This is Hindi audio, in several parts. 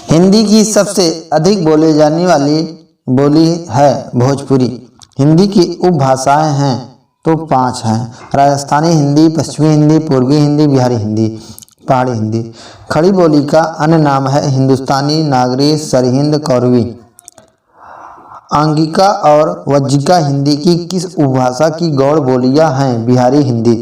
हिंदी की सबसे अधिक बोले जाने वाली बोली है भोजपुरी। हिंदी की उपभाषाएं हैं तो 5 हैं: राजस्थानी हिंदी, पश्चिमी हिंदी, पूर्वी हिंदी, बिहारी हिंदी, पहाड़ी हिंदी। खड़ी बोली का अन्य नाम है हिंदुस्तानी, नागरी, सरहिंद, कौरवी। आंगिका और वज्जिका हिंदी की किस उपभाषा की गौड़ बोलियां हैं? बिहारी हिंदी।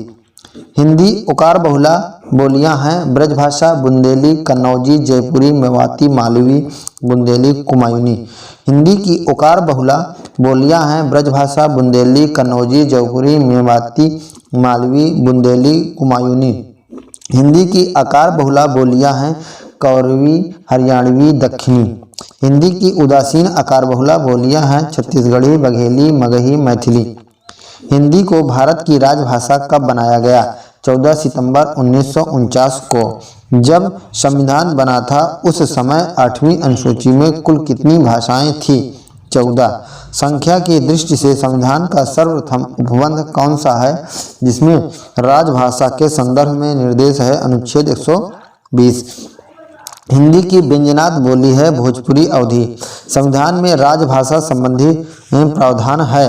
हिंदी उकार बहुला बोलियां हैं: ब्रजभाषा, बुंदेली, कन्नौजी, जयपुरी, मेवाती, मालवी, बुंदेली, कुमायूनी। हिंदी की उकार बहुला बोलियां हैं: ब्रजभाषा, बुंदेली, कन्नौजी, जयपुरी, मेवाती, मालवी, बुंदेली, कुमायूनी। हिंदी की आकार बहुला बोलियां हैं: कौरवी, हरियाणवी, दक्षिणी। हिंदी की उदासीन आकार बहुला बोलियां हैं: छत्तीसगढ़ी, बघेली, मगही, मैथिली। हिंदी को भारत की राजभाषा कब बनाया गया? 14 सितंबर 1949 को। जब संविधान बना था उस समय 8वीं अनुसूची में कुल कितनी भाषाएं थीं? 14। संख्या की दृष्टि से संविधान का सर्वप्रथम उपबंध कौन सा है जिसमें राजभाषा के संदर्भ में निर्देश है? अनुच्छेद 120। हिंदी की व्यंजनात् बोली है भोजपुरी अवधी। संविधान में राजभाषा संबंधी प्रावधान है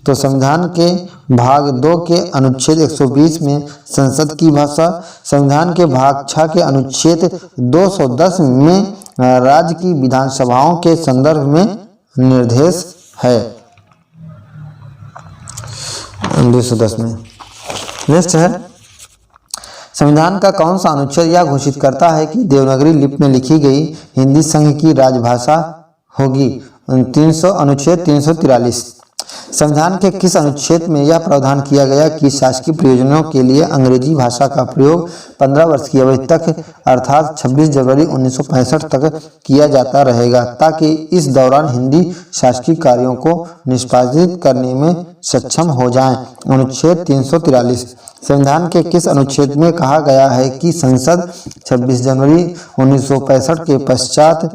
तो संविधान के भाग 2 के अनुच्छेद 120 में संसद की भाषा, संविधान के भाग 6 के अनुच्छेद 210 में राज्य की विधानसभाओं के संदर्भ में निर्देश है। 210 में नेक्स्ट है, संविधान का कौन सा अनुच्छेद यह घोषित करता है कि देवनागरी लिपि में लिखी गई हिंदी संघ की राजभाषा होगी? 300 अनुच्छेद 343। संविधान के किस अनुच्छेद में यह प्रावधान किया गया कि शासकीय प्रयोजनों के लिए अंग्रेजी भाषा का प्रयोग 15 वर्ष की अवधि तक अर्थात 26 जनवरी 1965 तक किया जाता रहेगा ताकि इस दौरान हिंदी शासकीय कार्यों को निष्पादित करने में सक्षम हो जाएं? अनुच्छेद 343। संविधान के किस अनुच्छेद में कहा गया है कि संसद 26 जनवरी 1965 के पश्चात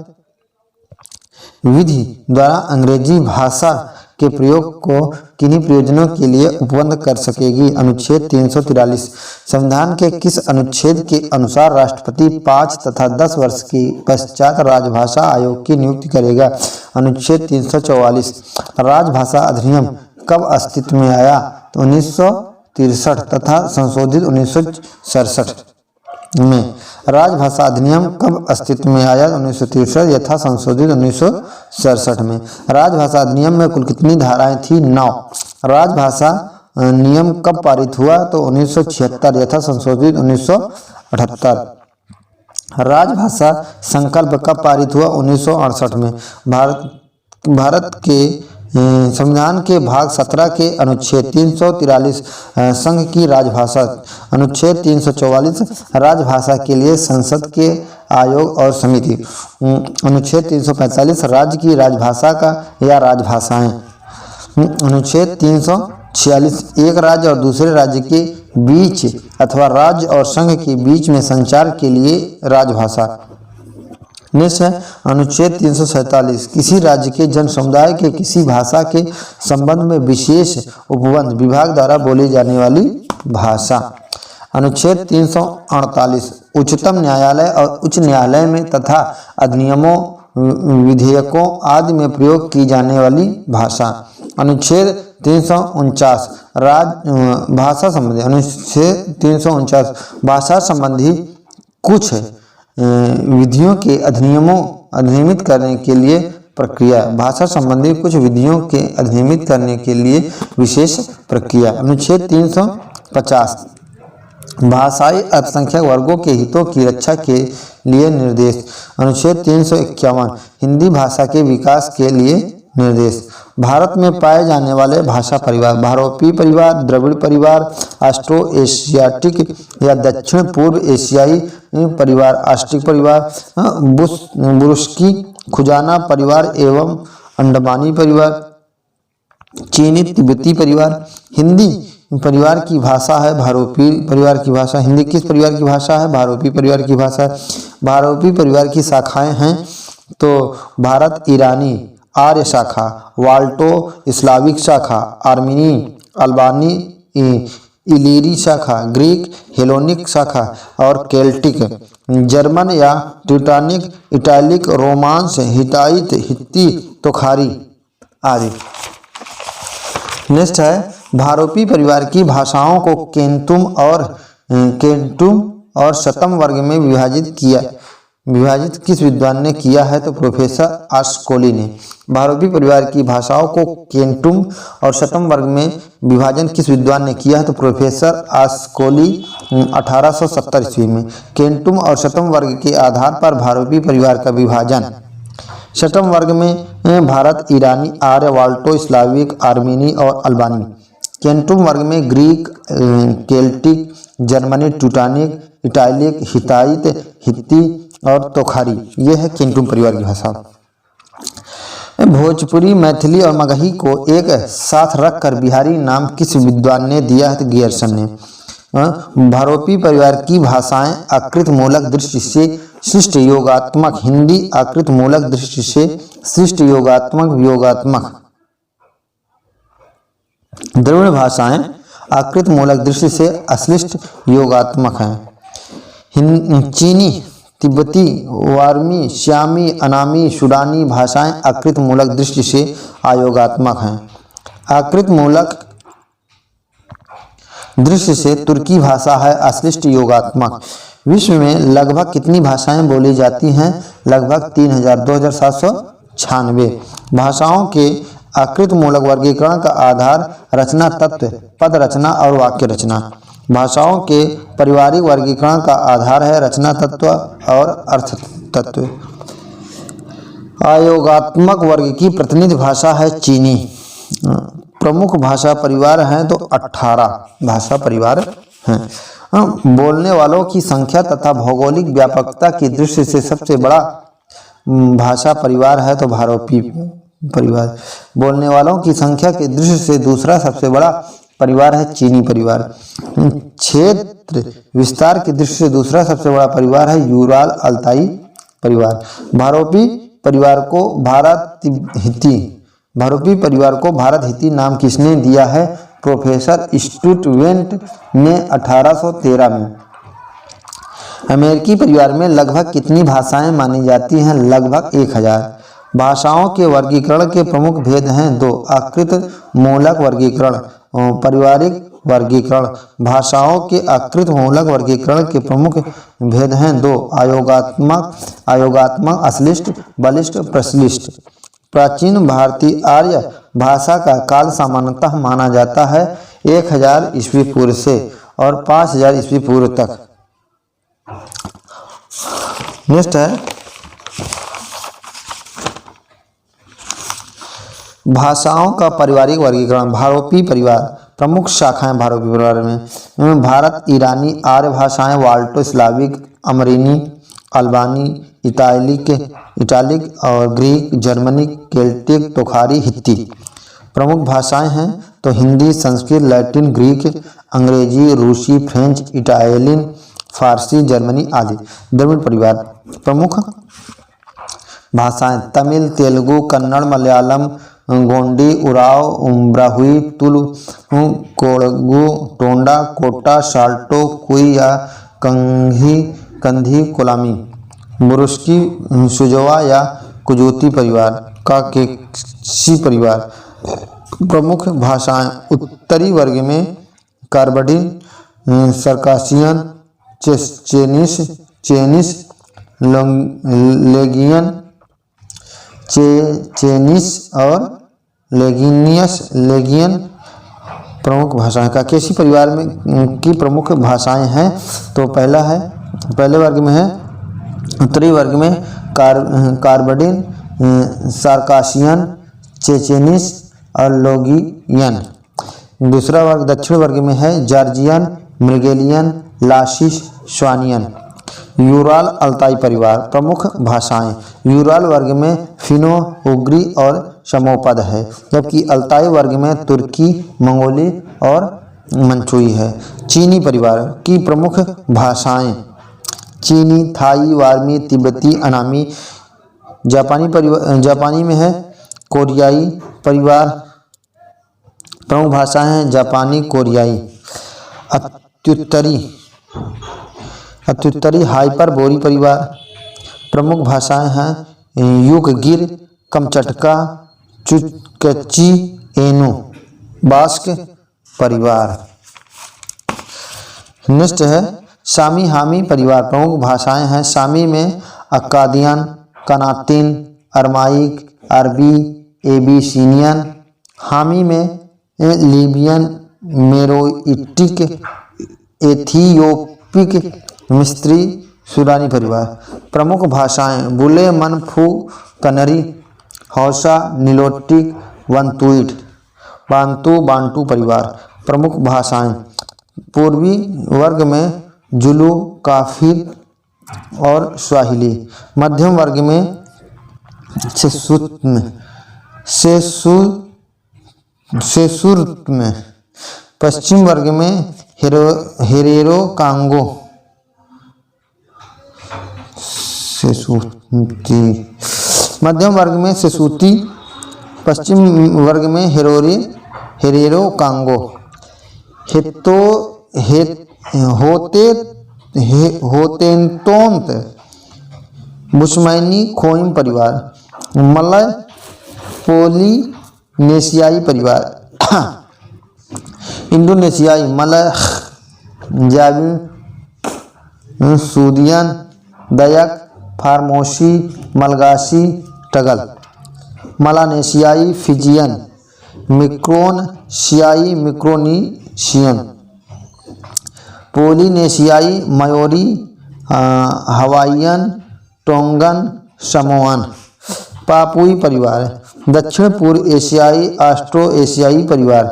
विधि द्वारा अंग्रेजी भाषा के प्रयोग को किन्हीं प्रयोजनों के लिए उपबंध कर सकेगी? अनुच्छेद 343। संविधान के किस अनुच्छेद के अनुसार राष्ट्रपति 5 तथा 10 वर्ष के पश्चात राजभाषा आयोग की नियुक्ति करेगा? अनुच्छेद 344। राजभाषा अधिनियम कब अस्तित्व में आया? 1963 तथा संशोधित 1967 में। राजभाषा अधिनियम कब अस्तित्व में आया? 1963 यथा संशोधित 1967 में। राजभाषा अधिनियम में कुल कितनी धाराएं थी? 9। राजभाषा नियम कब पारित हुआ? तो 1976 यथा संशोधित 1978। राजभाषा संकल्प कब पारित हुआ? 1968 में। भारत के संविधान के भाग 17 के अनुच्छेद 343 संघ की राजभाषा। अनुच्छेद 344 राजभाषा के लिए संसद के आयोग और समिति। अनुच्छेद 345 राज्य की राजभाषा का या राजभाषाएं। अनुच्छेद 346 एक राज्य और दूसरे राज्य के बीच अथवा राज्य और संघ के बीच में संचार के लिए राजभाषा। नेक्स्ट है अनुच्छेद 347 किसी राज्य के जन समुदाय के किसी भाषा के संबंध में विशेष उपबंध विभाग द्वारा बोली जाने वाली भाषा। अनुच्छेद 348 उच्चतम न्यायालय और उच्च न्यायालय में तथा अधिनियमों, विधेयकों आदि में प्रयोग की जाने वाली भाषा। अनुच्छेद 349 भाषा संबंधी। अनुच्छेद 349 भाषा संबंधी कुछ विधियों के अधिनियमित करने के लिए प्रक्रिया। भाषा संबंधी कुछ विधियों के अधिनियमित करने के लिए विशेष प्रक्रिया। अनुच्छेद 350 भाषाई अल्पसंख्यक वर्गों के हितों की रक्षा के लिए निर्देश। अनुच्छेद 351 हिंदी भाषा के विकास के लिए निर्देश। भारत में पाए जाने वाले भाषा परिवार: बहुरूपी परिवार, द्रविड़ परिवार, ऑस्ट्रो एशियाटिक या दक्षिण पूर्व एशियाई परिवार, ऑस्ट्रिक परिवार, बुरुस्की खुजाना परिवार एवं अंडमानी परिवार, चीनी तिब्बती परिवार। हिंदी परिवार की भाषा है बहुरूपी परिवार की भाषा। हिंदी किस परिवार की भाषा है? बहुरूपी परिवार की भाषा है। बहुरूपी परिवार की शाखाएं हैं तो भारत ईरानी आर्य शाखा, वाल्टो स्लाविक शाखा, आर्मीनी अल्बानी इलीरी शाखा, ग्रीक हेलोनिक शाखा और केल्टिक जर्मन या टिटानिक, इटालिक, रोमांस, हिटाइत, हित्ती, तोखारी आदि। नेक्स्ट है भारोपी परिवार की भाषाओं को केंतुम और शतम वर्ग में विभाजित किस विद्वान ने किया है? तो प्रोफेसर आस्कोली ने। भारोपी परिवार की भाषाओं को केंटुम और शतम वर्ग में विभाजन किस विद्वान ने किया है? तो प्रोफेसर आस्कोली 1870 ईस्वी में। केंटुम और शतम वर्ग के आधार पर भारोपी परिवार का विभाजन। शतम वर्ग में भारत, ईरानी, आर्य, वाल्टो, स्लाविक, आर्मीनी और अल्बानी। केंटुम वर्ग में ग्रीक, केल्टिक, जर्मनी, टिटानिक, इटालिक, हिताइत, हित्ती और तोखारी। ये है केंटुम परिवार की भाषा। भोजपुरी, मैथिली और मगही को एक साथ रखकर बिहारी नाम किस विद्वान ने दिया है? तो गियर्सन ने। भारोपी परिवार की भाषाएं आकृत मूलक दृष्टि से शिष्ट योगात्मक। हिंदी आकृत मूलक दृष्टि से शिष्ट योगात्मक वियोगात्मक। द्रविड़ भाषाएं आकृत मूलक दृष्टि से अश्लिष्ट योगात्मक हैं। चीनी, तिब्बती, वार्मी, श्यामी, अनामी, सूडानी भाषाएं आकृत मूलक दृष्टि से अयोगात्मक हैं। आकृत मूलक दृष्टि से तुर्की भाषा है अश्लिष्ट योगात्मक। विश्व में लगभग कितनी भाषाएं बोली जाती हैं? लगभग 2796 भाषाओं के आकृत मूलक वर्गीकरण का आधार रचना तत्व, पद रचना और वाक्य रचना। भाषाओं के पारिवारिक वर्गीकरण का आधार है रचना तत्व और अर्थ तत्व। अयोगात्मक वर्ग की प्रतिनिधि भाषा है चीनी। प्रमुख भाषा परिवार हैं तो 18 भाषा परिवार हैं। बोलने वालों की संख्या तथा भौगोलिक व्यापकता की दृष्टि से सबसे बड़ा भाषा परिवार है तो भारोपी परिवार। बोलने वालों की संख्या की दृष्टि से दूसरा सबसे बड़ा परिवार है चीनी परिवार। क्षेत्र विस्तार की दृष्टि से दूसरा सबसे बड़ा परिवार है यूराल अल्ताई परिवार। भारोपी परिवार को भारत हिती नाम किसने दिया है? प्रोफेसर स्टुटवेंट ने 1813 में। अमेरिकी परिवार में लगभग कितनी भाषाएं मानी जाती हैं? लगभग 1000। भाषाओं के वर्गीकरण के प्रमुख भेद हैं 2। आकृत मूलक वर्गीकरण, पारिवारिक वर्गीकरण। भाषाओं के आकृत मूलक वर्गीकरण के प्रमुख भेद हैं 2। अयोगात्मक, अश्लिष्ट, बलिष्ठ, प्रश्लिष्ट। प्राचीन भारतीय आर्य भाषा का काल सामान्यतः माना जाता है 1000 ईस्वी पूर्व से और 5000 ईस्वी पूर्व तक। नेक्स्ट है भाषाओं का पारिवारिक वर्गीकरण। भारोपी परिवार प्रमुख शाखाएं भारोपी परिवार में भारत, ईरानी, आर्य भाषाएं, वाल्टो, स्लाविक, अमरीनी, अल्बानी, इटालिक और ग्रीक, जर्मनी, केल्टिक, तोखारी, हित्ती। प्रमुख भाषाएं हैं तो हिंदी, संस्कृत, लैटिन, ग्रीक, अंग्रेजी, रूसी, फ्रेंच, इटालियन, फारसी, जर्मनी आदि। द्रविड़ परिवार प्रमुख भाषाएं तमिल, तेलुगु, कन्नड़, मलयालम, गोंडी, उराव, ब्राहुई, तुलु, कोडगु, टोंडा, कोटा, साल्टो, कुई या कंधी, कोलामी। मुरुस्की, सुजवा या कुजूती परिवार। काकेशी परिवार प्रमुख भाषाएं उत्तरी वर्ग में कार्बडिन, सर्कासियन, चेनिस, लेगियन, चेनिस और लेगियन प्रमुख भाषाएं। काकेशी परिवार में की प्रमुख भाषाएं हैं तो पहले वर्ग में है उत्तरी वर्ग में कार्बडिन, सार्कासियन, चेचेनिस और लोगियन। दूसरा वर्ग दक्षिण वर्ग में है जॉर्जियन, मिर्गेलियन, लासिस, स्वानियन। यूराल अल्ताई परिवार प्रमुख भाषाएं यूराल वर्ग में फिनो उग्री और शमोपद है, जबकि अल्ताई वर्ग में तुर्की, मंगोली और मंचुई है। चीनी परिवार की प्रमुख भाषाएं चीनी, थाई, वार्मी, तिब्बती, अनामी। जापानी में है कोरियाई परिवार। प्रमुख भाषाएं हैं जापानी, कोरियाई। अत्युत्तरी अत्युत्तरी हाइपरबोरी परिवार। प्रमुख भाषाएं हैं युगगिर, कमचटका, चुकची, एनु। बास्क परिवार। नेक्स्ट है सामी हामी परिवार। प्रमुख भाषाएं हैं सामी में अक्कादियन, कनातिन, अरमाइक, अरबी, एबीसीनियन। हामी में लीबियन, मेरोइटिक, एथियोपिक, मिस्री, सूडानी परिवार। प्रमुख भाषाएं बुले, मनफू, कनरी, हौसा, नीलोटिक, वंतुइट, बांतू, बांटू परिवार। प्रमुख भाषाएं पूर्वी वर्ग में जुलू, काफिर और स्वाहिली। मध्यम वर्ग में सेसुर्म। पश्चिम वर्ग में हेरेरो कांगो, सेसुती। मध्यम वर्ग में सेसुती, पश्चिम वर्ग में हेरेरो कांगो। होतेंतोंत बुशमैनी खोइम परिवार। मलय पोलिनेशियाई परिवार। इंडोनेशियाई मलय, जावी, सूदियन, दयक, फार्मोसी, मलगासी, टगल। मलानेशियाई फिजियन, मिक्रोनशियाई, मिक्रोनीशियन। पोलिनेशियाई मयोरी, हवाईयन, टोंगन, समोअन। पापुई परिवार। दक्षिण पूर्व एशियाई, ऑस्ट्रो एशियाई परिवार।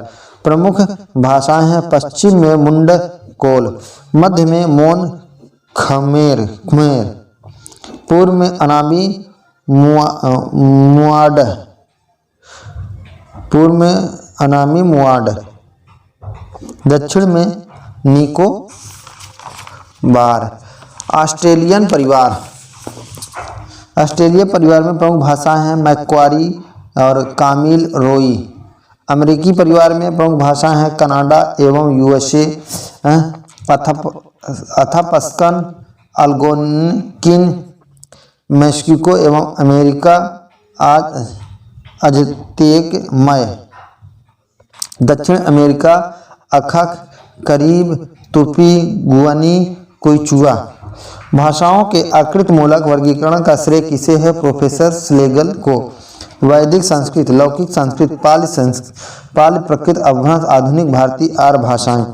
प्रमुख भाषाएं हैं पश्चिम में मुंडकोल, मध्य में मोन खमेर, पूर्व में अनामी मुआड, दक्षिण में निकोबार। ऑस्ट्रेलियन परिवार। ऑस्ट्रेलिया परिवार में प्रमुख भाषाएं हैं मैक्वारी और कामिल रोई। अमेरिकी परिवार में प्रमुख भाषाएं हैं कनाडा एवं यूएसए, अथापस्कन, अल्गोनकिन, मेक्सिको एवं अमेरिका, अज़तेक मय। दक्षिण अमेरिका अखक, करीब, तुर्की, गुआनी, कोइचुआ। भाषाओं के आकृति मूलक वर्गीकरण का श्रेय किसे है? प्रोफेसर स्लेगल को। वैदिक संस्कृत, लौकिक संस्कृत, पाली प्राकृत, अवघड़, आधुनिक भारतीय, आर्य भाषाएं।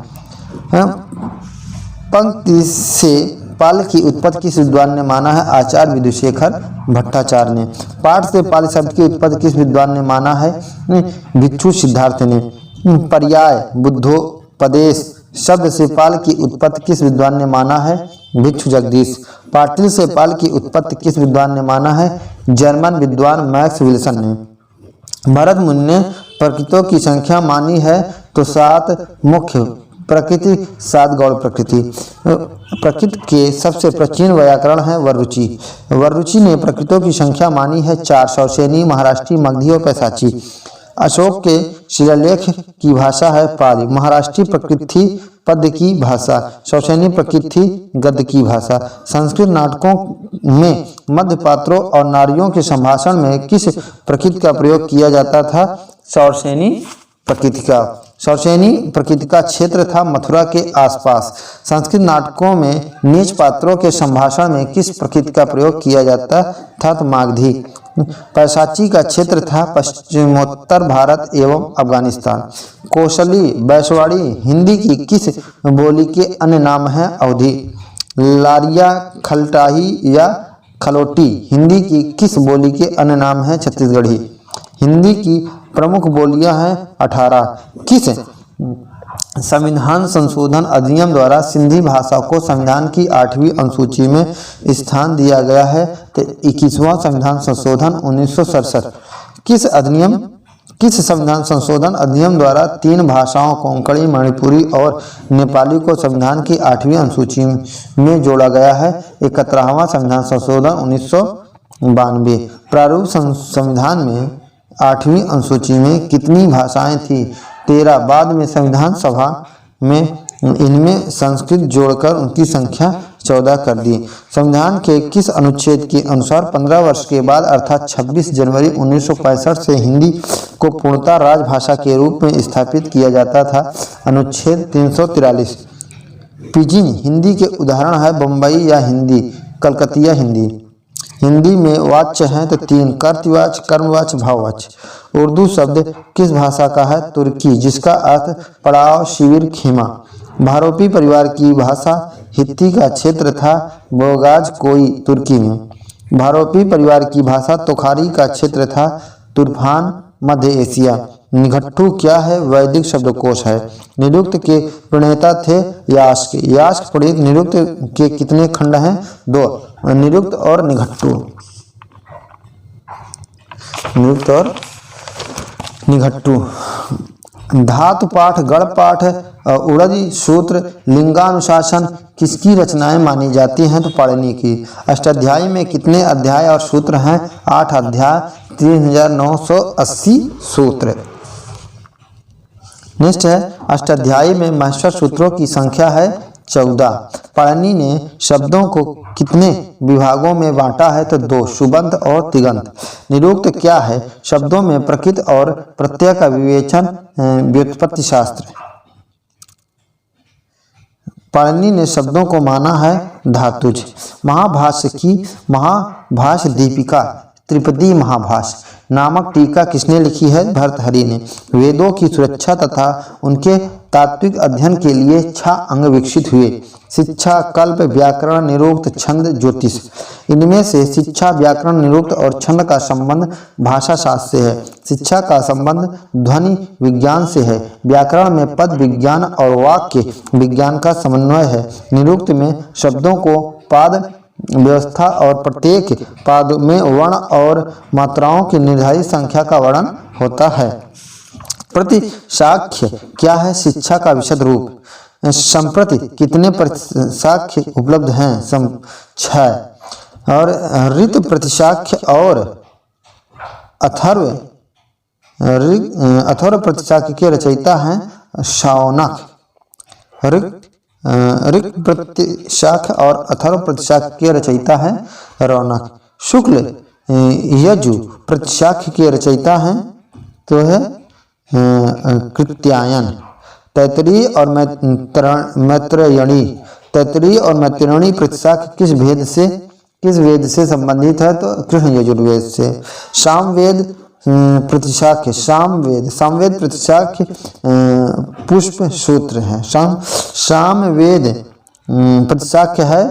पंक्ति से पाल की उत्पत्ति किस विद्वान ने माना है? आचार्य विदुशेखर भट्टाचार्य ने। पाठ से पाल शब्द की उत्पत्ति किस विद्वान ने माना है? भिक्षु सिद्धार्थ ने। पर्याय बुद्धोपदेश शब्द से पाल की उत्पत्ति किस विद्वान ने माना है? भिक्षु जगदीश। पाटिल से पाल की उत्पत्ति किस विद्वान ने माना है? जर्मन विद्वान मैक्स विल्सन ने। भरत मुनि ने प्रकृतियों की संख्या मानी है तो 7 मुख्य प्रकृति, 7 गौड़ प्रकृति। प्रकृति के सबसे प्राचीन व्याकरण है वररुचि। वररुचि ने प्रकृतियों की संख्या मानी है 4, शौसेनी, महाराष्ट्री, मगधी और पैसाची। अशोक के शिलालेख की भाषा है पाली। महाराष्ट्री प्रकृति पद्य की भाषा, शौसेनी प्रकृति गद्य की भाषा। संस्कृत नाटकों में मध्य पात्रों और नारियों के संभाषण में किस प्रकृति का प्रयोग किया जाता था? शौसेनी प्रकृति का। शौसेनी प्रकृति का क्षेत्र था मथुरा के आसपास। संस्कृत नाटकों में नीच पात्रों के संभाषण में किस प्रकृति का प्रयोग किया जाता था? तो मागधी। पैसाची का क्षेत्र था पश्चिमोत्तर भारत एवं अफगानिस्तान। कौशली, बैसवाड़ी हिंदी की किस बोली के अन्य नाम हैं? अवधी। लारिया, खलटाही या खलोटी हिंदी की किस बोली के अन्य नाम हैं? छत्तीसगढ़ी। हिंदी की प्रमुख बोलियां हैं 18। किस संविधान संशोधन अधिनियम द्वारा सिंधी भाषा को संविधान की 8वीं अनुसूची में स्थान दिया गया है? तो 21वां संविधान संशोधन 1967। किस संविधान संशोधन अधिनियम द्वारा 3 भाषाओं कोंकणी, मणिपुरी और नेपाली को संविधान की 8वीं अनुसूची में जोड़ा गया है? 71वां संविधान संशोधन 1992। प्रारूप संविधान में 8वीं अनुसूची में कितनी भाषाएं थी? 13। बाद में संविधान सभा में इनमें संस्कृत जोड़कर उनकी संख्या 14 कर दी। संविधान के किस अनुच्छेद के अनुसार 15 वर्ष के बाद अर्थात 26 जनवरी 1965 से हिंदी को पूर्णतः राजभाषा के रूप में स्थापित किया जाता था? अनुच्छेद 343। पिजिन हिंदी के उदाहरण है बम्बई या हिंदी, कलकतिया हिंदी। हिंदी में वाच्य हैं तो 3: कर्तवाच्य, कर्मवाच्य, भाववाच्य। उर्दू शब्द किस भाषा का है? तुर्की, जिसका अर्थ पड़ाव, शिविर, खेमा। भारोपी परिवार की भाषा हित्ती का क्षेत्र था बोगाज कोई, तुर्की में। भारोपी परिवार की भाषा तोखारी का क्षेत्र था तुर्फान, मध्य एशिया। निघट्टू क्या है? वैदिक शब्दकोश है। निरुक्त के प्रणेता थे यास्क। यास्क प्रणीत निरुक्त के कितने खंड हैं? 2: निरुक्त और निघट्टू। निरुक्त और निघट्टू। धातु पाठ, गण पाठ, उड़दी सूत्र, लिंगानुशासन किसकी रचनाएं मानी जाती हैं? तो पाणिनि की। अष्टाध्यायी में कितने अध्याय और सूत्र हैं? 8 अध्याय, 3980 सूत्र। नेक्स्ट है अष्टाध्यायी में महेश्वर सूत्रों की संख्या है 14। पाणिनि ने शब्दों को कितने विभागों में बांटा है? तो 2: सुबंत और तिङत। निरुक्त क्या है? शब्दों में प्रकृति और प्रत्यय का विवेचन, व्युत्पत्ति शास्त्र। पाणिनि ने शब्दों को माना है धातुज। महाभाष्य की महाभाष्य दीपिका त्रिपदी महाभाष्य नामक टीका किसने लिखी है? भर्तृहरि ने। वेदों की सुरक्षा तथा उनके तात्विक अध्ययन के लिए 6 अंग विकसित हुए: शिक्षा, कल्प, व्याकरण, निरुक्त, छंद, ज्योतिष। इनमें से शिक्षा, व्याकरण, निरुक्त और छंद का संबंध भाषा शास्त्र से है। शिक्षा का संबंध ध्वनि विज्ञान से है। व्याकरण में पद विज्ञान और वाक्य विज्ञान का समन्वय है। निरुक्त में शब्दों को पाद व्यवस्था और प्रत्येक पाद में वर्ण और मात्राओं की निर्धारित संख्या का वर्णन होता है। प्रतिशाख्य क्या है? शिक्षा का विशद रूप। संप्रति कितने प्रतिशाख्य उपलब्ध हैं? 6। और ऋत प्रतिशाख्य और अथर्व प्रतिशाख्य के रचयिता हैं शौनक। ऋक् प्रतिशाख और अथर्व प्रतिशाख के रचयिता है रौनक। शुक्ल यजु प्रतिशाख के रचयिता हैं तो है कृत्यायन। तैतरीय और मैत्रेयणी। तैतरीय और मैत्रेयणी प्रतिशाख किस वेद से संबंधित है? तो कृष्ण यजुर्वेद से। सामवेद प्रतिशाख्य सामवेद प्रतिशाख्य पुष्प सूत्र है। सामवेद प्रतिशाख्य है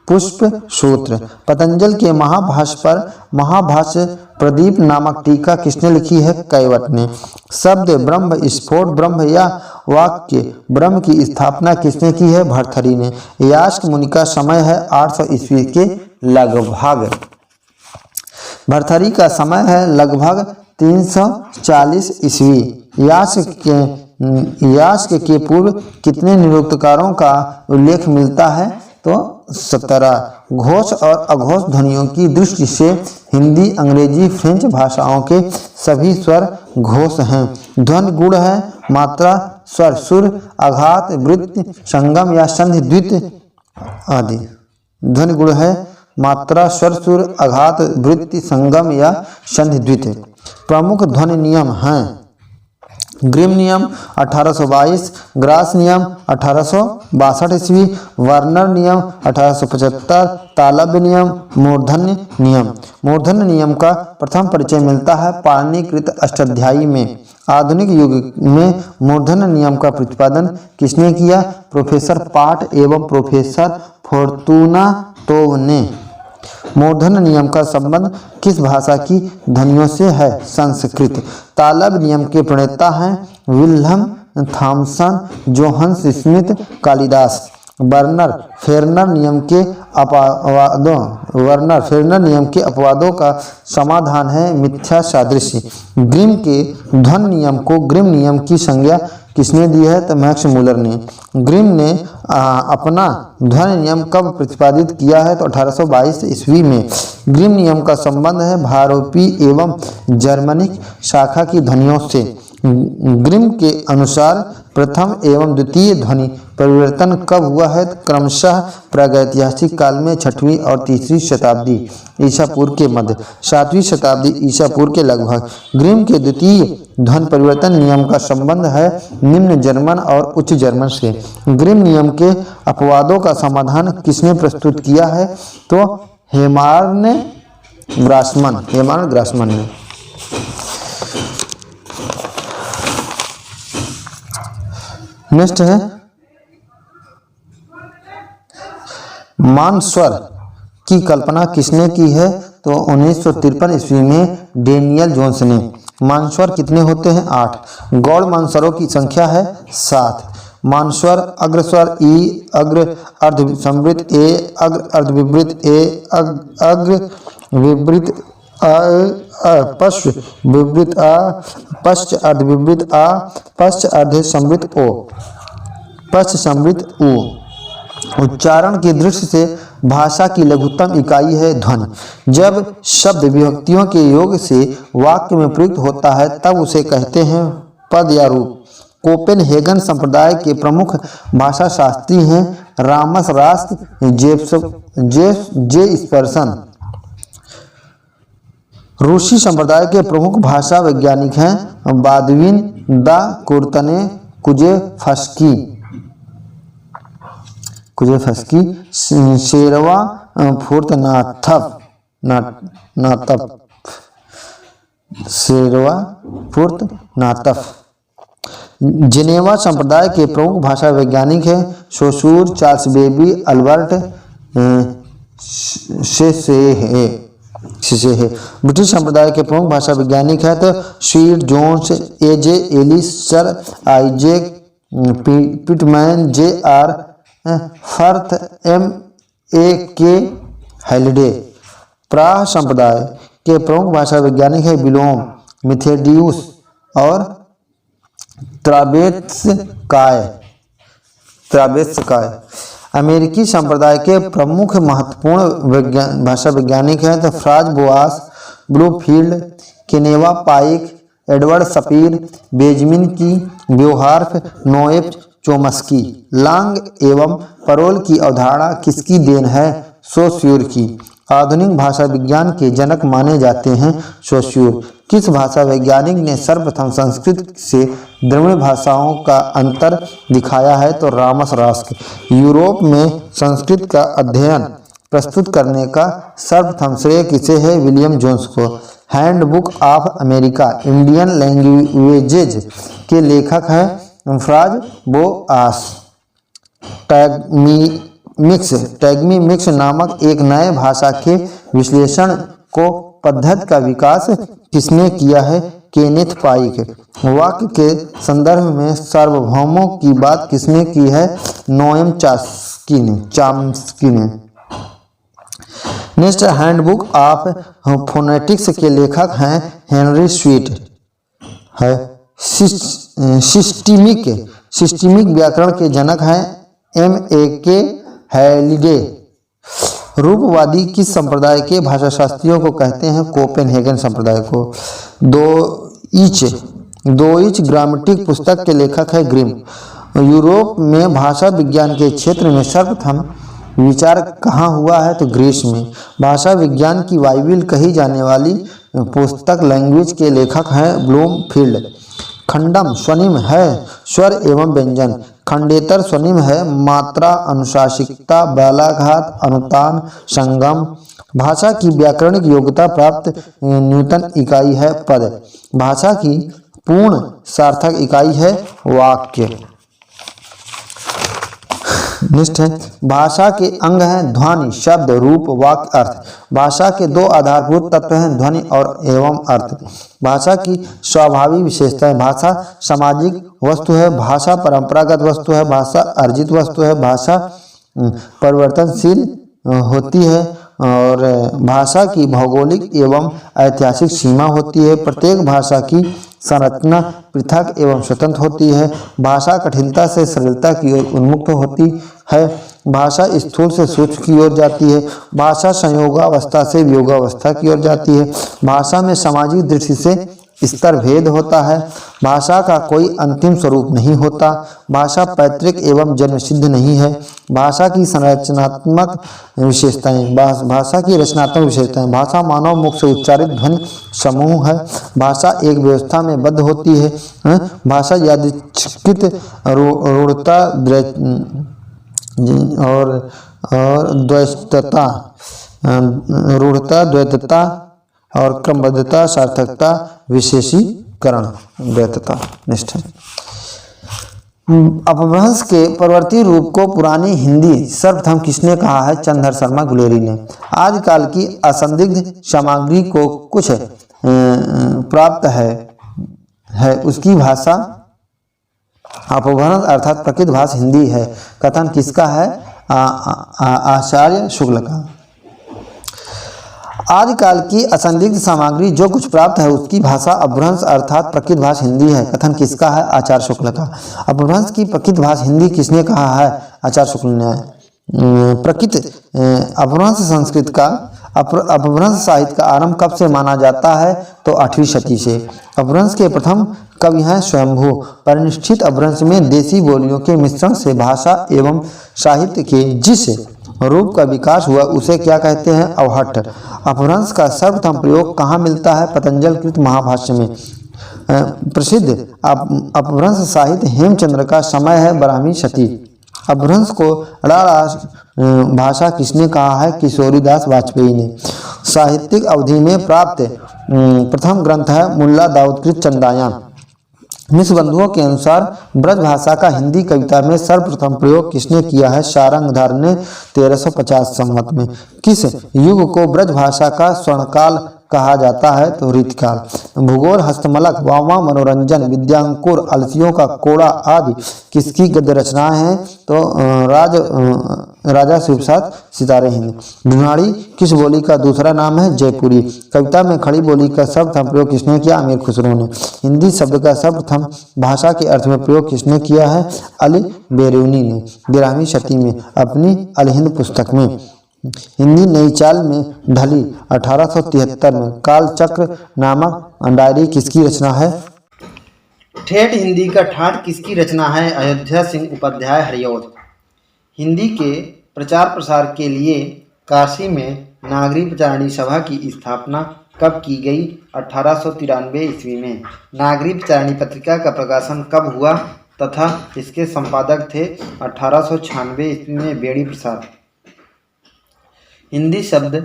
पुष्प सूत्र। पतंजल के महाभाष्य पर महाभाष्य प्रदीप नामक टीका किसने लिखी है? कैवट ने। शब्द ब्रह्म स्फोट ब्रह्म या वाक्य ब्रह्म की स्थापना किसने की है? भर्तृहरि ने। यास्क मुनि का समय है 800 ईस्वी के लगभग। भर्तृहरि का समय है लगभग 340 ईस्वी। यास्क के पूर्व कितने निरुक्तकारों का उल्लेख मिलता है? तो 17। घोष और अघोष ध्वनियों की दृष्टि से हिंदी, अंग्रेजी, फ्रेंच भाषाओं के सभी स्वर घोष हैं। ध्वनि गुण है मात्रा, स्वर, सुर, आघात, वृत्ति, संगम या संधि द्वित आदि। ध्वनि गुण है मात्रा, स्वर, सुर, आघात, वृत्ति, संगम या संधि द्वित। प्रमुख ध्वनि नियम हैं ग्रिम नियम 1822, ग्रास नियम 1862 ईस्वी, वर्नर नियम 1875, तालव्य नियम, मूर्धन्य नियम। मूर्धन्य नियम का प्रथम परिचय मिलता है पाणिनिकृत अष्टाध्यायी में। आधुनिक युग में मूर्धन्य नियम का प्रतिपादन किसने किया? प्रोफेसर पाट एवं प्रोफेसर फोर्तुनातोव ने। मूर्धन्य नियम का संबंध किस भाषा की ध्वनियों से है? संस्कृत। तालव्य नियम के प्रणेता हैं Vilhelm Thomsen, Johannes Schmidt, Kalidas. Verner फेरनर नियम के अपवादों का समाधान है मिथ्या सादृश्य। ग्रिम के ध्वनि नियम को ग्रिम नियम की संज्ञा किसने दी है? तो मैक्स मूलर ने। ग्रिम ने अपना ध्वनि नियम कब प्रतिपादित किया है? तो 1822 ईस्वी में। ग्रिम नियम का संबंध है भारोपी एवं जर्मनिक शाखा की ध्वनियों से। ग्रिम के अनुसार प्रथम एवं द्वितीय ध्वनि परिवर्तन कब हुआ है? क्रमशः प्रागैतिहासिक काल में 6वीं और 3री शताब्दी ईसा पूर्व के मध्य, 7वीं शताब्दी ईसा पूर्व के लगभग। ग्रिम के द्वितीय ध्वनि परिवर्तन नियम का संबंध है निम्न जर्मन और उच्च जर्मन से। ग्रिम नियम के अपवादों का समाधान किसने प्रस्तुत किया है? तो हेमार्न ग्रासमन ने। नेक्स्ट है मान स्वर की कल्पना किसने की है? तो 1953 ईस्वी में डेनियल जोन्स ने। मानस्वर कितने होते हैं? 8। गौड़ मानस्वरों की संख्या है 7। मानस्वर अग्रस्वर ई, अग्र अर्ध संवृत ए, अग्र अर्ध विवृत ए, अग्र विवृत पश्च विवृत आ, पश्च अर्ध विवृत आ, पश्च अर्ध संवृत ओ, पश्च संवृत उ। उच्चारण की दृष्टि से भाषा की लघुत्तम इकाई है ध्वनि। जब शब्द विभक्तियों के योग से वाक्य में प्रयुक्त होता है तब उसे कहते हैं पद या रूप। कोपेनहेगन संप्रदाय के प्रमुख भाषा शास्त्री हैं रामस रास्क जेस्पर्सन। रूसी संप्रदाय के प्रमुख भाषा वैज्ञानिक हैं बादविन दा कुर्तने कुजेफस्की, शेरवा फुर्तनातफ। जिनेवा संप्रदाय के प्रमुख भाषा वैज्ञानिक हैं Saussure, Charles Bally, Albert Sechehaye. British संप्रदाय के प्रमुख भाषा वैज्ञानिक हैं तो Sweet Jones, AJ Ellis, sir Isaac Pitman, जे.आर. Firth, M.A.K. हैलिडे। प्राह संप्रदाय के प्रमुख भाषा वैज्ञानिक हैं विलोम, मिथेडियुस और त्राबेत्स्काय। अमेरिकी संप्रदाय के प्रमुख महत्वपूर्ण भाषा वैज्ञानिक हैं तो फ्राज बोआस, ब्लूफील्ड, केनेवा पाइक, एडवर्ड सपीर, बेंजामिन की, ब्योहार्फ, नोएम चोम्स्की। लांग एवं परोल की अवधारणा किसकी देन है? सोस्यूर की। आधुनिक भाषा विज्ञान के जनक माने जाते हैं सोस्यूर। किस भाषा वैज्ञानिक ने सर्वप्रथम संस्कृत से द्रविड़ भाषाओं का अंतर दिखाया है? तो रामस रास्क। यूरोप में संस्कृत का अध्ययन प्रस्तुत करने का सर्वप्रथम श्रेय किसे है? विलियम जोन्स को। Handbook of America Indian languages के लेखक हैं फ्राज बोआस। टैग्मीमिक्स नामक एक नए भाषा के विश्लेषण को पद्धति का विकास किसने किया है? केनेथ पाइक। वाक्य के संदर्भ में सार्वभौमों की बात किसने की है? नोएम चॉम्स्की ने। नेक्स्ट हैंडबुक ऑफ फोनेटिक्स के लेखक हैं हेनरी स्वीट है। सिस्टमिक व्याकरण के जनक हैं M.A.K. हैलिडे। रूपवादी किस संप्रदाय के भाषाशास्त्रियों को कहते हैं? कोपेनहेगन संप्रदाय को। दो इंच ग्रामेटिक पुस्तक के लेखक है ग्रिम। यूरोप में भाषा विज्ञान के क्षेत्र में सर्वप्रथम विचार कहाँ हुआ है? तो ग्रीस में। भाषा विज्ञान की बाइबिल कही जाने वाली पुस्तक लैंग्वेज के लेखक हैं ब्लूमफील्ड। खंडम स्वनिम है स्वर एवं व्यंजन। खंडेतर स्वनिम है मात्रा, अनुशासिकता, बालाघात, अनुतान, संगम। भाषा की व्याकरणिक योग्यता प्राप्त न्यूटन इकाई है पद। भाषा की पूर्ण सार्थक इकाई है वाक्य। नेक्स्ट है भाषा के अंग हैं ध्वनि, शब्द, रूप, वाक्य, अर्थ। भाषा के दो आधारभूत तत्व हैं ध्वनि और एवं अर्थ। भाषा की स्वाभाविक विशेषताएं। भाषा सामाजिक वस्तु है, भाषा परंपरागत वस्तु है, भाषा अर्जित वस्तु है, भाषा परिवर्तनशील होती है और भाषा की भौगोलिक एवं ऐतिहासिक सीमा होती है। प्रत्येक भाषा की संरचना पृथक एवं स्वतंत्र होती है। भाषा कठिनता से सरलता की ओर उन्मुक्त होती है। भाषा स्थूल से सूक्ष्म की ओर जाती है। भाषा संयोगावस्था से वियोगावस्था की ओर जाती है। भाषा में सामाजिक दृष्टि से स्तर भेद होता है। भाषा का कोई अंतिम स्वरूप नहीं होता। भाषा पैतृक एवं जन्मसिद्ध नहीं है। भाषा की संरचनात्मक विशेषताएं। भाषा की रचनात्मक विशेषताएं। भाषा मानव मुख से उच्चारित ध्वनि समूह है। भाषा एक व्यवस्था में बद्ध होती है। भाषा यादृच्छिक रूढ़ता और द्वैतता, रूढ़ता, द्वैतता और क्रमबद्धता, सार्थकता, विशेषीकरण, द्वैतता, निष्ठा। अपभ्रंश के प्रवर्ती रूप को पुरानी हिंदी सर्वप्रथम किसने कहा है? चंद्र शर्मा गुलेरी ने। आजकल की असंदिग्ध सामग्री को कुछ प्राप्त है उसकी भाषा अपभ्रंश अर्थात प्रकृत भाषा हिंदी है। कथन किसका है? आचार्य शुक्ल का। आजकल की असंदिग्ध सामग्री जो कुछ प्राप्त है उसकी भाषा अपभ्रंश अर्थात प्रकृत भाषा हिंदी है। कथन किसका है? आचार्य शुक्ल का। अपभ्रंश की प्रकृत भाषा हिंदी किसने कहा है? आचार्य शुक्ल ने। प्रकृत अपभ्रंश संस्कृत का अपभ्रंश साहित्य का आरंभ कब से माना जाता है? तो 8वीं शती से। अपभ्रंश के प्रथम कवि हैं स्वयंभू। परिनिष्ठित अपभ्रंश में देसी बोलियों के मिश्रण से भाषा एवं साहित्य के जिस रूप का विकास हुआ उसे क्या कहते हैं? अवहट्ठ। अपभ्रंश का सर्वप्रथम प्रयोग कहाँ मिलता है? पतंजल कृत महाभाष्य में। प्रसिद्ध अपभ्रंश साहित्य हेमचंद्र का समय है 12वीं शती। अपभ्रंश को राष्ट्र भाषा किसने कहा है? किशोरीदास वाजपेयी ने। साहित्यिक अवधि में प्राप्त प्रथम ग्रंथ है मुल्ला दाऊदकृत चंदायान। मिश्र बंधुओं के अनुसार ब्रज भाषा का हिंदी कविता में सर्वप्रथम प्रयोग किसने किया है? शारंगधर ने 1350 संवत में। किस युग को ब्रज भाषा का स्वर्णकाल कहा जाता है? तो ऋतकाल। भूगोल, हस्तमलक, वामा, मनोरंजन, विद्यांकुर, अलसियों का कोड़ा आदि किसकी गद्य रचनाएं हैं? तो राजा शिवप्रसाद सितारे हिंद। ढूंढाड़ी किस बोली का दूसरा नाम है? जयपुरी। कविता में खड़ी बोली का सर्वप्रथम प्रयोग किसने किया? अमीर खुसरो ने। हिंदी शब्द का सर्वप्रथम भाषा के अर्थ में प्रयोग किसने किया है? अली बेरूनी ने 13वीं शती में अपनी अलहिंद पुस्तक में। हिंदी नई चाल में ढली 1873 में। कालचक्र नामक डायरी किसकी रचना है? ठेठ हिंदी का ठाठ किसकी रचना है? अयोध्या सिंह उपाध्याय हरिऔध। हिंदी के प्रचार प्रसार के लिए काशी में नागरी प्रचारणी सभा की स्थापना कब की गई? 1893 ईस्वी में। नागरी प्रचारणी पत्रिका का प्रकाशन कब हुआ तथा इसके संपादक थे? 1896 ईस्वी में बेड़ी प्रसाद। हिंदी शब्द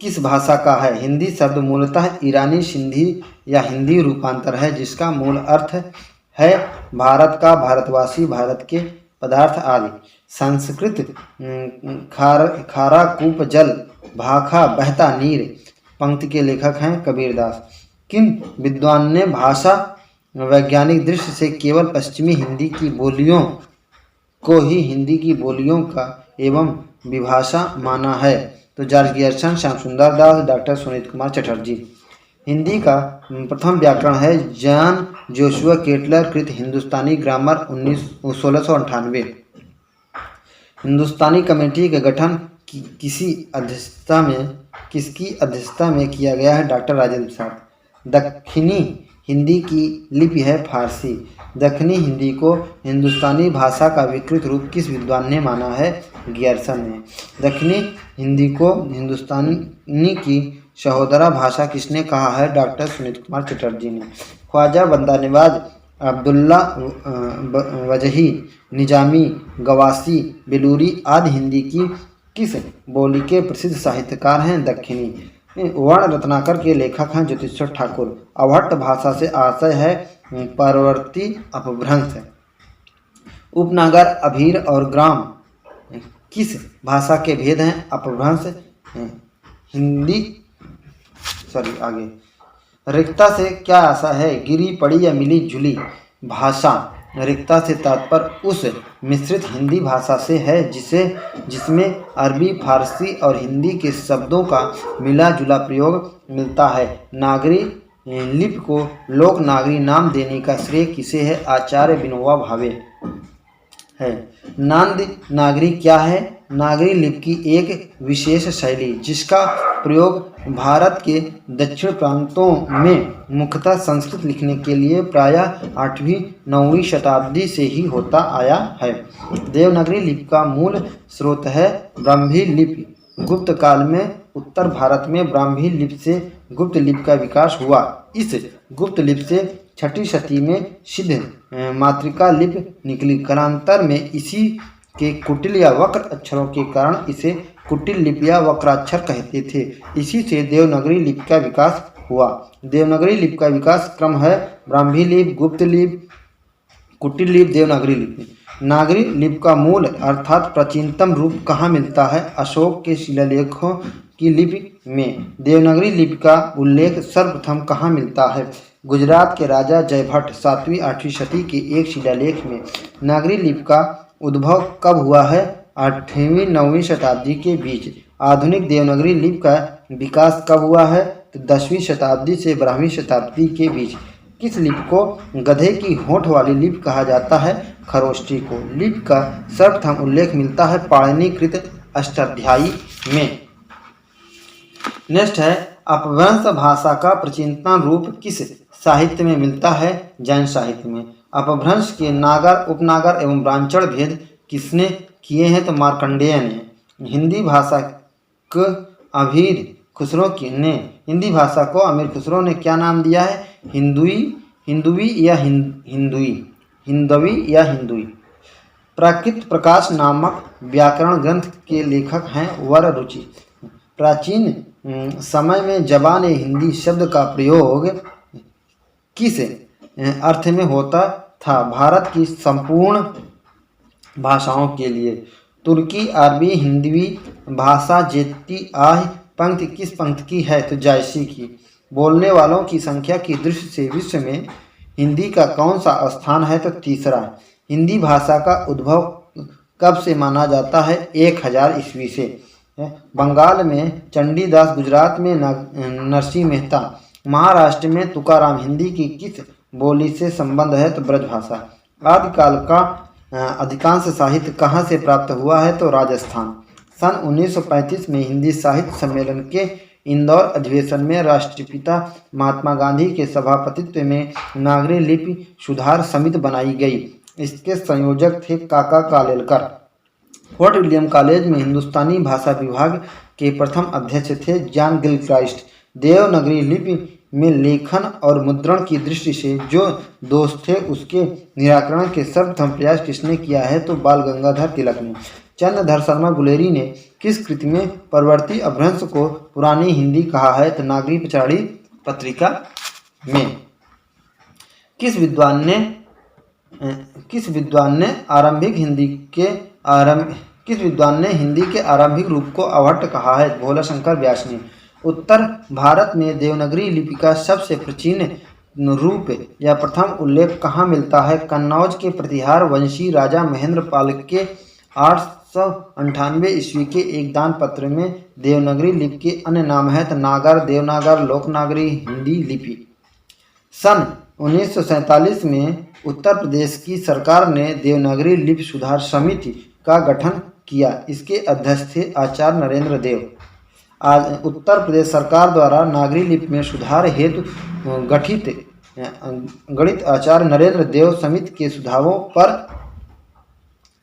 किस भाषा का है? हिंदी शब्द मूलतः ईरानी सिंधी या हिंदी रूपांतर है जिसका मूल अर्थ है भारत का, भारतवासी, भारत के पदार्थ आदि। संस्कृत खारा कूप जल, भाखा बहता नीर पंक्ति के लेखक हैं कबीरदास। किन विद्वान ने भाषा वैज्ञानिक दृष्टि से केवल पश्चिमी हिंदी की बोलियों को ही हिंदी की बोलियों का एवं विभाषा माना है? तो जॉर्ज गियर्सन, श्याम सुंदर दास, डॉक्टर सुनीत कुमार चटर्जी। हिंदी का प्रथम व्याकरण है जॉन जोशुआ केटलर कृत हिंदुस्तानी ग्रामर 1698। हिंदुस्तानी कमेटी का गठन किसकी अध्यक्षता में किया गया है? डॉक्टर राजेंद्र प्रसाद। दक्षिणी हिंदी की लिपि है फारसी। दक्षिणी हिंदी को हिंदुस्तानी भाषा का विकृत रूप किस विद्वान ने माना है? गियर्सन ने। दक्षिणी हिंदी को हिंदुस्तानी की सहोदरा भाषा किसने कहा है? डॉक्टर सुनीत कुमार चटर्जी ने। ख्वाजा बंदा नवाज, अब्दुल्ला वजही, निजामी, गवासी, बेलूरी आदि हिंदी की किस बोली के प्रसिद्ध साहित्यकार हैं? दक्षिणी। वर्ण रत्नाकर के लेखक हैं ज्योतिषर ठाकुर। अवहट्ठ भाषा से आशय है परवर्ती अपभ्रंश। उपनगर, अभीर और ग्राम किस भाषा के भेद हैं? अपभ्रंश आगे। रिक्ता से क्या आशा है? गिरी पड़ी या मिली जुली भाषा। रिक्ता से तात्पर्य उस मिश्रित हिंदी भाषा से है जिसमें अरबी, फारसी और हिंदी के शब्दों का मिला जुला प्रयोग मिलता है। नागरी लिपि को लोक नागरी नाम देने का श्रेय किसे है? आचार्य विनोबा भावे है। नांद नागरी क्या है? नागरी लिपि की एक विशेष शैली जिसका प्रयोग भारत के दक्षिण प्रांतों में मुख्यतः संस्कृत लिखने के लिए प्रायः 8वीं-9वीं शताब्दी से ही होता आया है। देवनागरी लिपि का मूल स्रोत है ब्राह्मी लिपि। गुप्त काल में उत्तर भारत में ब्राह्मी लिपि से गुप्त लिपि का विकास हुआ। इस गुप्त लिपि से 6ठी शती में सिद्ध मातृका लिपि निकली। कालांतर में इसी के कुटिल या वक्र अक्षरों के कारण इसे कुटिल लिपि या वक्राक्षर कहते थे। इसी से देवनागरी लिपि का विकास हुआ। देवनागरी लिपि का विकास क्रम है ब्राह्मी लिपि, गुप्त लिपि, कुटिल लिपि, देवनागरी लिपि। नागरी लिपि का मूल अर्थात प्राचीनतम रूप कहाँ मिलता है? अशोक के शिलालेखों की लिपि में। देवनागरी लिपि का उल्लेख सर्वप्रथम कहाँ मिलता है? गुजरात के राजा जयभट्ट 7वीं-8वीं शती के एक शिलालेख में। नागरी लिपि का उद्भव कब हुआ है? 8वीं-9वीं शताब्दी के बीच। आधुनिक देवनागरी लिपि का विकास कब हुआ है? तो 10वीं शताब्दी से 12वीं शताब्दी के बीच। किस लिपि को गधे की होंठ वाली लिपि कहा जाता है? खरोष्ठी को। लिपि का सर्वप्रथम उल्लेख मिलता है पाणिनिकृत अष्टाध्यायी में। नेक्स्ट है अपभ्रंश भाषा का प्राचीनतम रूप किस साहित्य में मिलता है? जैन साहित्य में। अपभ्रंश के नागर, उपनागर एवं ब्राह्मण भेद किसने किए हैं? तो मार्कंडेय ने। हिंदी भाषा को अमीर खुसरो ने हिंदी भाषा को अमीर खुसरो ने क्या नाम दिया है? हिंदवी या हिंदुई। प्राकृत प्रकाश नामक व्याकरण ग्रंथ के लेखक हैं वररुचि। प्राचीन समय में जबान हिंदी शब्द का प्रयोग किस अर्थ में होता था? भारत की संपूर्ण भाषाओं के लिए। तुर्की, अरबी, हिंदवी भाषा जेती आह पंक्ति किस पंक्ति की है? तो जायसी की। बोलने वालों की संख्या की दृष्टि से विश्व में हिंदी का कौन सा स्थान है? तो तीसरा। हिंदी भाषा का उद्भव कब से माना जाता है? 1000 ईस्वी से। बंगाल में चंडीदास, गुजरात में नरसिंह मेहता, महाराष्ट्र में तुकाराम। हिंदी की किस बोली से संबंध है? तो ब्रजभाषा। आदिकाल का अधिकांश साहित्य कहाँ से प्राप्त हुआ है? तो राजस्थान। सन 1935 में हिंदी साहित्य सम्मेलन के इंदौर अधिवेशन में राष्ट्रपिता महात्मा गांधी के सभापतित्व में नागरी लिपि सुधार समिति बनाई गई। इसके संयोजक थे काका कालेलकर। फोर्ट विलियम कॉलेज में हिंदुस्तानी भाषा विभाग के प्रथम अध्यक्ष थे जॉन गिलक्राइस्ट। देवनागरी लिपि में लेखन और मुद्रण की दृष्टि से जो दोष थे उसके निराकरण के सर्वप्रथम प्रयास किसने किया है? तो बाल गंगाधर तिलक ने। चंद्रधर शर्मा गुलेरी ने किस कृति में परवर्ती अपभ्रंश को पुरानी हिंदी कहा है? तो नागरी पचाड़ी पत्रिका में। किस विद्वान ने हिंदी के आरंभिक रूप को अवहट्ट कहा है? भोला शंकर व्यास ने। उत्तर भारत में देवनागरी लिपि का सबसे प्राचीन रूप या प्रथम उल्लेख कहाँ मिलता है? कन्नौज के प्रतिहार वंशी राजा महेंद्र पाल के 898 ईस्वी के एक दान पत्र में देवनागरी लिपि के अन्य नाम है तो नागर, देवनागर, लोकनागरी, हिंदी लिपि। सन 1947 में उत्तर प्रदेश की सरकार ने देवनागरी लिपि सुधार समिति का गठन किया। इसके अध्यक्ष थे आचार्य नरेंद्र देव। आज उत्तर प्रदेश सरकार द्वारा नागरी लिपि में सुधार हेतु गठित आचार्य नरेंद्र देव समिति के सुझावों पर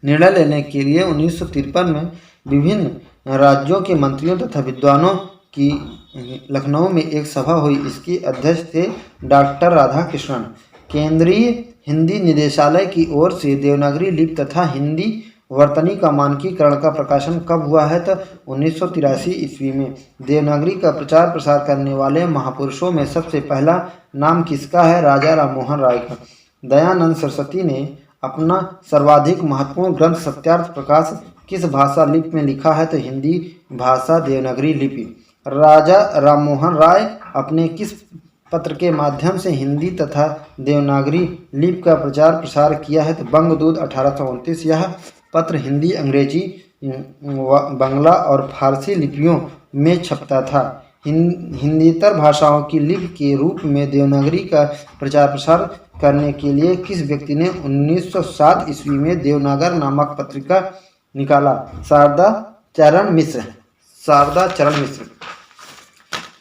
निर्णय लेने के लिए 1953 में विभिन्न राज्यों के मंत्रियों तथा विद्वानों की लखनऊ में एक सभा हुई। इसके अध्यक्ष थे डॉक्टर राधाकृष्णन। केंद्रीय हिंदी निदेशालय की ओर से देवनागरी लिपि तथा हिंदी वर्तनी का मानकीकरण का प्रकाशन कब हुआ है? तो 1983 ईस्वी में। देवनागरी का प्रचार प्रसार करने वाले महापुरुषों में सबसे पहला नाम किसका है? राजा राममोहन राय का। दयानंद सरस्वती ने अपना सर्वाधिक महत्वपूर्ण ग्रंथ सत्यार्थ प्रकाश किस भाषा लिपि में लिखा है? तो हिंदी भाषा देवनागरी लिपि। राजा राममोहन राय अपने किस पत्र के माध्यम से हिंदी तथा देवनागरी लिपि का प्रचार प्रसार किया है? तो बंगदूत 1829। यह पत्र हिंदी, अंग्रेजी, बांग्ला और फारसी लिपियों में छपता था। हिंदीतर भाषाओं की लिपि के रूप में देवनागरी का प्रचार प्रसार करने के लिए किस व्यक्ति ने 1907 ईस्वी में देवनागर नामक पत्रिका निकाला? शारदा चरण मिश्र।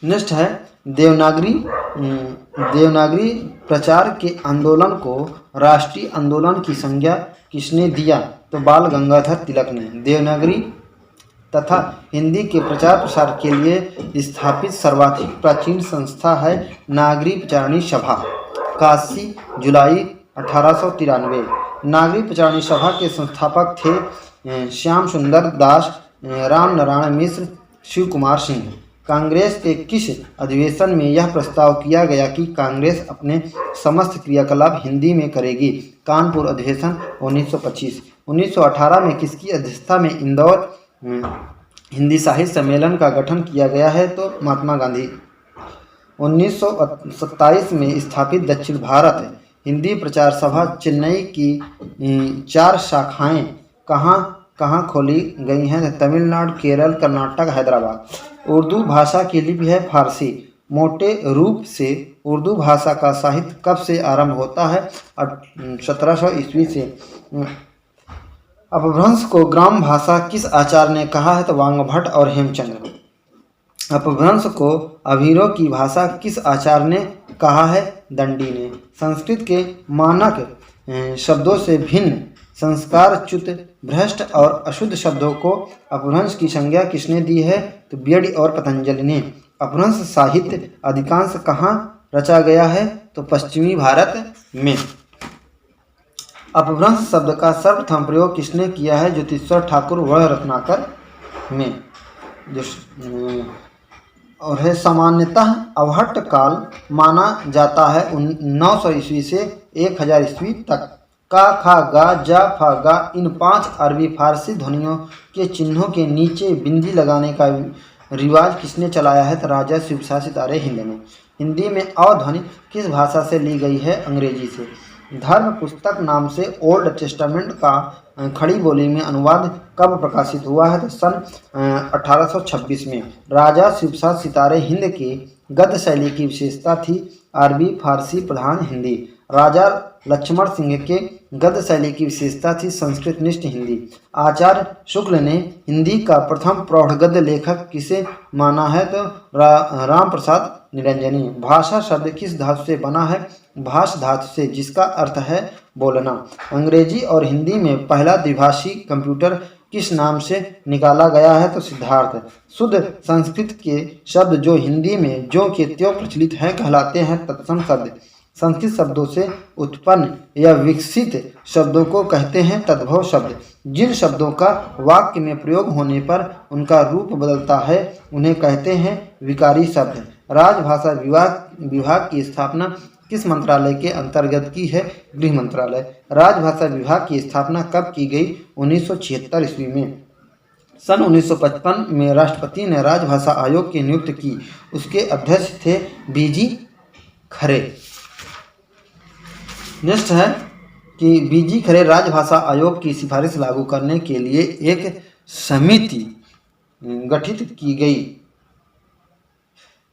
नेक्स्ट है देवनागरी देवनागरी प्रचार के आंदोलन को राष्ट्रीय आंदोलन की संज्ञा किसने दिया? तो बाल गंगाधर तिलक ने। देवनागरी तथा हिंदी के प्रचार प्रसार के लिए स्थापित सर्वाधिक प्राचीन संस्था है नागरी प्रचारणी सभा, काशी, जुलाई 1893। नागरी प्रचारणी सभा के संस्थापक थे श्याम सुंदर दास, राम नारायण मिश्र, शिव कुमार सिंह। कांग्रेस के किस अधिवेशन में यह प्रस्ताव किया गया कि कांग्रेस अपने समस्त क्रियाकलाप हिंदी में करेगी? कानपुर अधिवेशन 1925। 1918 में किसकी अध्यक्षता में इंदौर हिंदी साहित्य सम्मेलन का गठन किया गया है? तो महात्मा गांधी। 1927 में स्थापित दक्षिण भारत हिंदी प्रचार सभा चेन्नई की 4 शाखाएं कहाँ खोली गई हैं? तमिलनाडु, केरल, कर्नाटक, हैदराबाद। उर्दू भाषा की लिपि है फारसी। मोटे रूप से उर्दू भाषा का साहित्य कब से आरंभ होता है? 1700 ईस्वी से। अपभ्रंश को ग्राम भाषा किस आचार्य ने कहा है? तो वांगभट्ट और हेमचंद्र। अपभ्रंश को अभीरों की भाषा किस आचार्य ने कहा है? दंडी ने। संस्कृत के मानक शब्दों से भिन्न संस्कारच्युत, भ्रष्ट और अशुद्ध शब्दों को अपभ्रंश की संज्ञा किसने दी है? तो बेडी और पतंजलि ने। अपभ्रंश साहित्य अधिकांश कहाँ रचा गया है? तो पश्चिमी भारत में। अपभ्रंश शब्द का सर्वप्रथम प्रयोग किसने किया है? ज्योतिश्वर ठाकुर वर्ष रत्नाकर में। और है सामान्यतः अवहट्ट काल माना जाता है 900 ईस्वी से 1000 ईस्वी तक। का, खा, गा, जा, फा, गा इन 5 अरबी फारसी ध्वनियों के चिन्हों के नीचे बिंदी लगाने का रिवाज किसने चलाया है? तो राजा शिवशाह सितारे हिंद ने। हिंदी में अवध्वनि किस भाषा से ली गई है? अंग्रेजी से। धर्म पुस्तक नाम से ओल्ड टेस्टामेंट का खड़ी बोली में अनुवाद कब प्रकाशित हुआ है? तो सन 1826 में। राजा शिवशाह सितारे हिंद के गद्य शैली की विशेषता थी अरबी फारसी प्रधान हिंदी। राजा लक्ष्मण सिंह के गद्य शैली की विशेषता थी संस्कृतनिष्ठ हिंदी। आचार्य शुक्ल ने हिंदी का प्रथम प्रौढ़ गद्य लेखक किसे माना है? तो राम प्रसाद निरंजनी। भाषा शब्द किस धातु से बना है? भाष धातु से, जिसका अर्थ है बोलना। अंग्रेजी और हिंदी में पहला द्विभाषी कंप्यूटर किस नाम से निकाला गया है? तो सिद्धार्थ। शुद्ध संस्कृत के शब्द जो हिंदी में ज्यों के त्यों प्रचलित हैं कहलाते हैं तत्सम शब्द। संस्कृत शब्दों से उत्पन्न या विकसित शब्दों को कहते हैं तद्भव शब्द। जिन शब्दों का वाक्य में प्रयोग होने पर उनका रूप बदलता है उन्हें कहते हैं विकारी शब्द। राजभाषा विभाग की स्थापना किस मंत्रालय के अंतर्गत की है? गृह मंत्रालय। राजभाषा विभाग की स्थापना कब की गई? 1976 ईस्वी में। सन 1955 में राष्ट्रपति ने राजभाषा आयोग की नियुक्ति की। उसके अध्यक्ष थे बीजी खरे। नेक्स्ट है कि बीजी खरे राजभाषा आयोग की सिफारिश लागू करने के लिए एक समिति गठित की गई।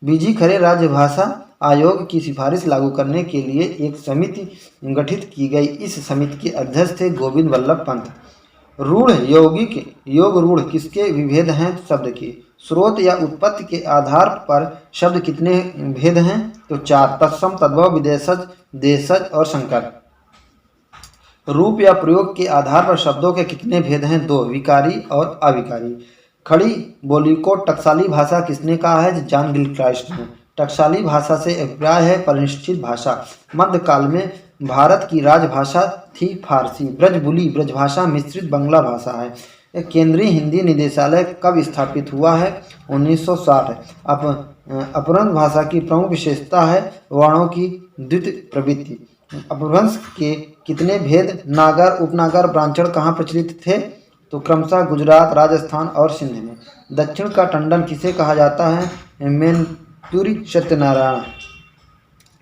बीजी खरे राजभाषा आयोग की सिफारिश लागू करने के लिए एक समिति गठित की गई। इस समिति के अध्यक्ष थे गोविंद वल्लभ पंत। रूढ़, यौगिक, योग रूढ़ किसके विभेद हैं? शब्द के। स्रोत या उत्पत्ति के आधार पर शब्द कितने भेद हैं? तो 4। तत्सम, तद्भव, विदेशज, देशज और संकर। रूप या प्रयोग के आधार पर शब्दों के कितने भेद हैं? 2। विकारी और अविकारी। खड़ी बोली को टकसाली भाषा किसने कहा है? जॉन गिलक्राइस्ट ने। टकसाली भाषा से अभिप्राय है परिनिष्ठित भाषा। मध्यकाल में भारत की राजभाषा थी फारसी। ब्रजबुली ब्रजभाषा मिश्रित बंगला भाषा है। केंद्रीय हिंदी निदेशालय कब स्थापित हुआ है? 1960। अपभ्रंश भाषा की प्रमुख विशेषता है वर्णों की द्वित प्रवृत्ति। अपभ्रंश के कितने भेद, नागर, उपनागर, ब्राह्मण कहाँ प्रचलित थे? तो क्रमशः गुजरात, राजस्थान और सिंध में। दक्षिण का टंडन किसे कहा जाता है? मेंटूरी सत्यनारायण।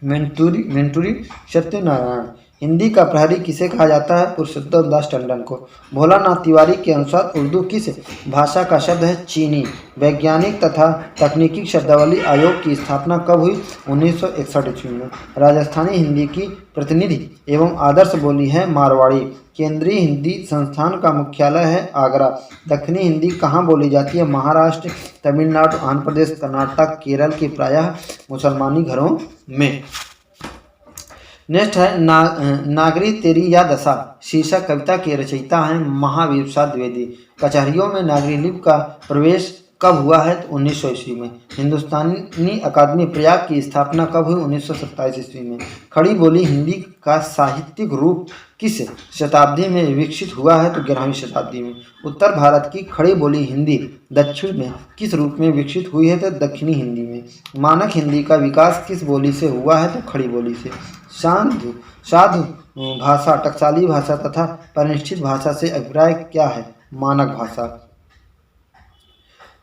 मेंटूरी सत्यनारायण। हिंदी का प्रहरी किसे कहा जाता है? पुरुषोत्तम दास टंडन को। भोलानाथ तिवारी के अनुसार उर्दू किस भाषा का शब्द है? चीनी। वैज्ञानिक तथा तकनीकी शब्दावली आयोग की स्थापना कब हुई? 1961 ईस्वी में। राजस्थानी हिंदी की प्रतिनिधि एवं आदर्श बोली है मारवाड़ी। केंद्रीय हिंदी संस्थान का मुख्यालय है आगरा। दक्षिणी हिंदी कहाँ बोली जाती है? महाराष्ट्र, तमिलनाडु, आंध्र प्रदेश, कर्नाटक, केरल के प्रायः मुसलमानी घरों में। नेक्स्ट है नागरी तेरी या दशा शीर्षक कविता के रचयिता हैं महावीर प्रसाद द्विवेदी। कचहरियों में नागरी लिपि का प्रवेश कब हुआ है? तो 1900 ईस्वी में। हिंदुस्तानी अकादमी प्रयाग की स्थापना कब हुई? 1927 ईस्वी में। खड़ी बोली हिंदी का साहित्यिक रूप किस शताब्दी में विकसित हुआ है? तो 11वीं शताब्दी में। उत्तर भारत की खड़ी बोली हिंदी दक्षिण में किस रूप में विकसित हुई है? तो दक्षिणी हिंदी में। मानक हिंदी का विकास किस बोली से हुआ है? तो खड़ी बोली से। साधु भाषा, टकसाली भाषा तथा परिनिष्ठित भाषा से अभिप्राय क्या है? मानक भाषा।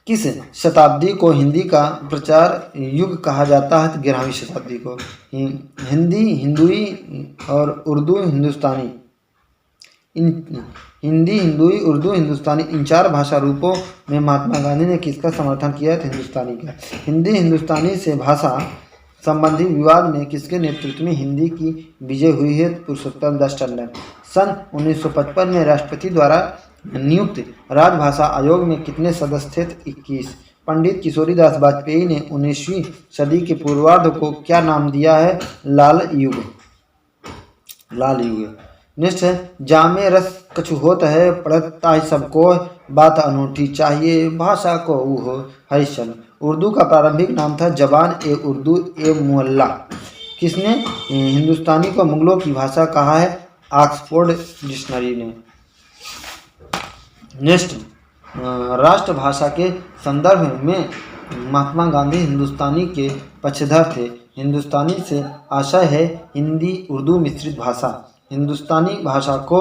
किस शताब्दी को हिंदी का प्रचार युग कहा जाता है? तो 11वीं शताब्दी को। हिंदी, हिंदुई और उर्दू हिंदुस्तानी हिंदी, हिंदुई, उर्दू, हिंदुस्तानी इन 4 भाषा रूपों में महात्मा गांधी ने किसका समर्थन किया? तो हिंदुस्तानी का। हिंदी हिंदुस्तानी से भाषा संबंधी विवाद में किसके नेतृत्व में हिंदी की विजय हुई है? पुरुषोत्तम दास टंडन। सन 1955 में राष्ट्रपति द्वारा नियुक्त राजभाषा आयोग में कितने सदस्य थे? 21। पंडित किशोरीदास वाजपेयी ने 19वीं सदी के पूर्वार्ध को क्या नाम दिया है? लाल युग। लाल युग। नेक्स्ट है जामे रस कछु होत है पढ़ता सबको बात अनूठी चाहिए भाषा को हो हरिशन। उर्दू का प्रारंभिक नाम था जबान ए उर्दू ए मुअल्ला। किसने हिंदुस्तानी को मुगलों की भाषा कहा है? ऑक्सफोर्ड डिक्शनरी ने। नेक्स्ट राष्ट्रभाषा के संदर्भ में महात्मा गांधी हिंदुस्तानी के पक्षधर थे। हिंदुस्तानी से आशय है हिंदी उर्दू मिश्रित भाषा। हिंदुस्तानी भाषा को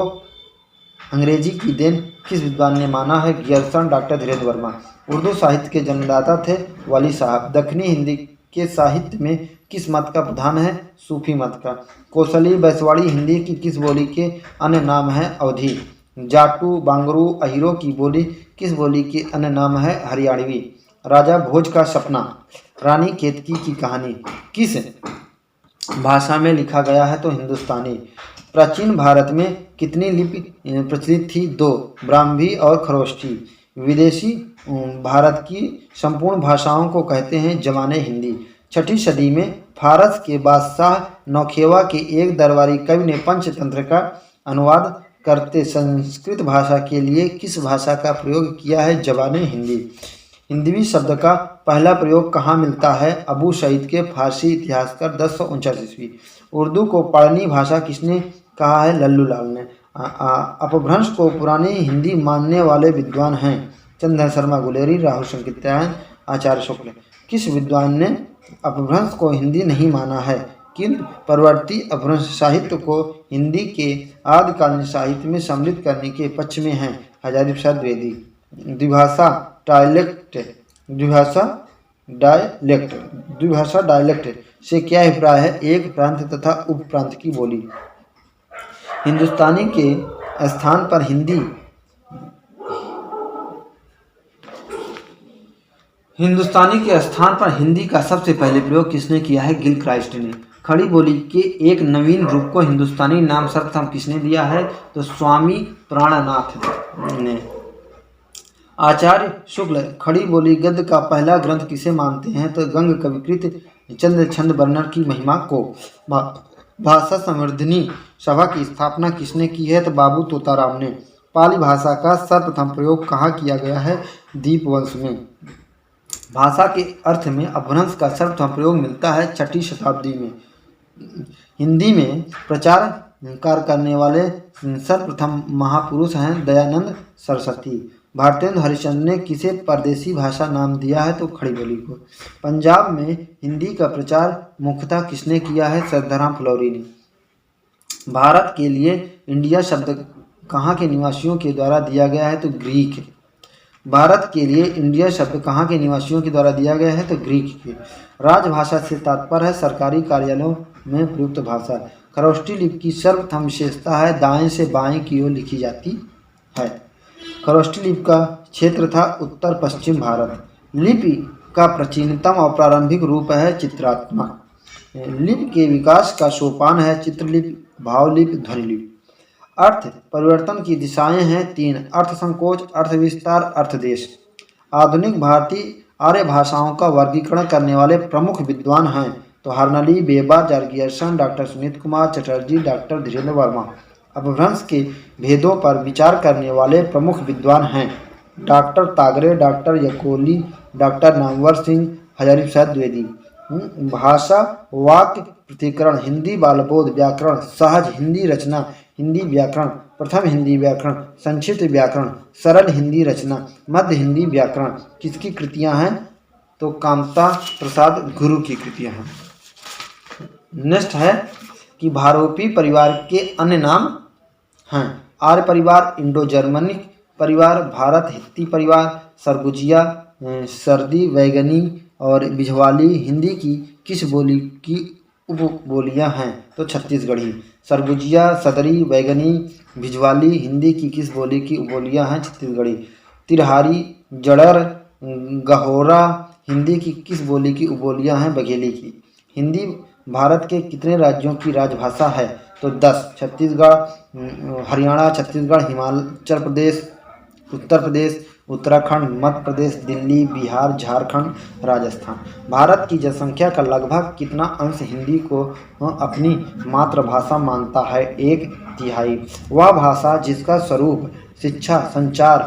अंग्रेजी की देन किस विद्वान ने माना है? Grierson doctor Dhirendra Verma. उर्दू साहित्य के जन्मदाता थे वाली साहब। दक्षिणी हिंदी के साहित्य में किस मत का प्रधान है? सूफी मत का। कौशली बैसवाड़ी हिंदी की किस बोली के अन्य नाम है? अवधी। जाटू, बांगरू, अहिरो की बोली किस बोली के अन्य नाम है? हरियाणवी। राजा भोज का सपना, रानी केतकी की कहानी किस भाषा में लिखा गया है? तो हिंदुस्तानी। प्राचीन भारत में कितनी लिपि प्रचलित थी? 2, ब्राह्मी और खरोष्ठी। विदेशी भारत की संपूर्ण भाषाओं को कहते हैं जवाने हिंदी। 6ठी सदी में फारस के बादशाह नौखेवा के एक दरबारी कवि ने पंचतंत्र का अनुवाद करते संस्कृत भाषा के लिए किस भाषा का प्रयोग किया है? जवाने हिंदी। हिंदवी शब्द का पहला प्रयोग कहाँ मिलता है? अबू सईद के फारसी इतिहासकार 1049 ईस्वी। उर्दू को पढ़नी भाषा किसने कहा है? लल्लू लाल ने। अपभ्रंश को पुरानी हिंदी मानने वाले विद्वान हैं चंद्र शर्मा गुलेरी, राहुल शंकित्यायन, आचार्य शुक्ल। किस विद्वान ने अपभ्रंश को हिंदी नहीं माना है? किंतु परवर्ती अपभ्रंश साहित्य को हिंदी के आदिकालीन साहित्य में सम्मिलित करने के पक्ष में हैं हजारी प्रसाद द्विवेदी। द्विभाषा डायलेक्ट से क्या अभिप्राय है? एक प्रांत तथा उपप्रांत की बोली। हिंदुस्तानी के स्थान पर हिंदी का सबसे पहले प्रयोग किसने किया है? गिल क्राइस्ट ने। खड़ी बोली के एक नवीन रूप को हिंदुस्तानी नाम सर्वप्रथम किसने दिया है? तो स्वामी प्राणनाथ ने। आचार्य शुक्ल खड़ी बोली गद्य का पहला ग्रंथ किसे मानते हैं? तो गंग कविकृत चंद्र छंद वर्णन की महिमा को। भाषा संवर्धनी सभा की स्थापना किसने की है? तो बाबू तोताराम ने। पाली भाषा का सर्वप्रथम प्रयोग कहाँ किया गया है? दीपवंश में। भाषा के अर्थ में अपभ्रंश का सर्वप्रथम प्रयोग मिलता है 6ठी शताब्दी में। हिंदी में प्रचार कार्य करने वाले सर्वप्रथम महापुरुष हैं दयानंद सरस्वती। भारतेंदु हरिश्चंद्र ने किसे परदेसी भाषा नाम दिया है? तो खड़ी बोली को। पंजाब में हिंदी का प्रचार मुख्यतः किसने किया है? सर्दाराम फुलौरी ने। भारत के लिए इंडिया शब्द कहाँ के निवासियों के द्वारा दिया गया है? तो ग्रीक। भारत के लिए इंडिया शब्द कहाँ के निवासियों के द्वारा दिया गया है? तो ग्रीक के। राजभाषा से तात्पर्य है सरकारी कार्यालयों में प्रयुक्त भाषा। खरोष्ठी लिपि की सर्वप्रथम विशेषता है दाएं से बाएं की ओर लिखी जाती है। खरोष्ठी लिपि का क्षेत्र था उत्तर पश्चिम भारत। लिपि का प्राचीनतम और प्रारंभिक रूप है चित्रात्मक। लिपि के विकास का सोपान है चित्रलिपि, भावलिपि, ध्वनिलिपि। अर्थ परिवर्तन की दिशाएं हैं 3: अर्थ संकोच, अर्थ विस्तार, अर्थ देश। आधुनिक भारतीय आर्य भाषाओं का वर्गीकरण करने वाले प्रमुख विद्वान हैं तो हरनली, बेबा, जर्गियर्सन, डॉक्टर सुनीत कुमार चटर्जी, डॉक्टर धीरेन्द्र वर्मा। अपभ्रंश के भेदों पर विचार करने वाले प्रमुख विद्वान हैं डॉक्टर तागरे, डॉक्टर यकोली, डॉक्टर नामवर सिंह, हजारी प्रसाद द्विवेदी। भाषा वाक्य पृथक्करण, हिंदी बालबोध, व्याकरण, सहज हिंदी रचना, हिंदी व्याकरण, प्रथम हिंदी व्याकरण, संक्षिप्त व्याकरण, सरल हिंदी रचना, मध्य हिंदी व्याकरण किसकी कृतियां हैं तो कामता प्रसाद गुरु की कृतियां हैं। नेक्स्ट है कि भारोपी परिवार के अन्य नाम हैं आर्य परिवार, इंडो जर्मनिक परिवार, भारत हित्ती परिवार, सरगुजिया, सर्दी, वैगनी और बिझवाली हिंदी की किस बोली की उपबोलियां हैं तो छत्तीसगढ़ी। सरगुजिया, सदरी, वैगनी, भिजवाली हिंदी की किस बोली की उपबोलियां हैं छत्तीसगढ़ी। तिरहारी, जड़र, गहोरा हिंदी की किस बोली की उपबोलियां हैं बघेली की। हिंदी भारत के कितने राज्यों की राजभाषा है तो 10: छत्तीसगढ़, हरियाणा, छत्तीसगढ़, हिमाचल प्रदेश, उत्तर प्रदेश, उत्तराखंड, मध्य प्रदेश, दिल्ली, बिहार, झारखंड, राजस्थान। भारत की जनसंख्या का लगभग कितना अंश हिंदी को अपनी मातृभाषा मानता है 1/3। वह भाषा जिसका स्वरूप शिक्षा, संचार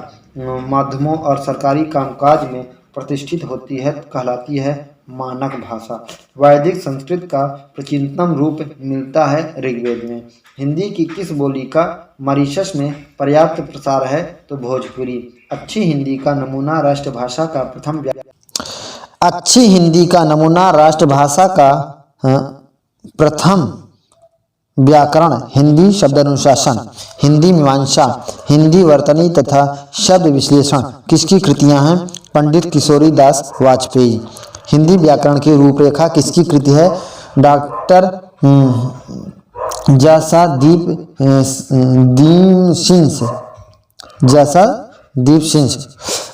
माध्यमों और सरकारी कामकाज में प्रतिष्ठित होती है कहलाती है मानक भाषा। वैदिक संस्कृत का प्राचीनतम रूप मिलता है ऋग्वेद में। हिंदी की किस बोली का मॉरीशस में पर्याप्त प्रसार है तो भोजपुरी। अच्छी हिंदी का नमूना राष्ट्रभाषा का अच्छी हिंदी का नमूना राष्ट्रभाषा का प्रथम व्याकरण, हिंदी शब्दानुशासन, हिंदी मीमांसा, हिंदी वर्तनी तथा शब्द विश्लेषण किसकी कृतियां हैं पंडित किशोरी दास वाजपेयी। हिंदी व्याकरण की रूपरेखा किसकी कृति है डॉक्टर दीप सिंह।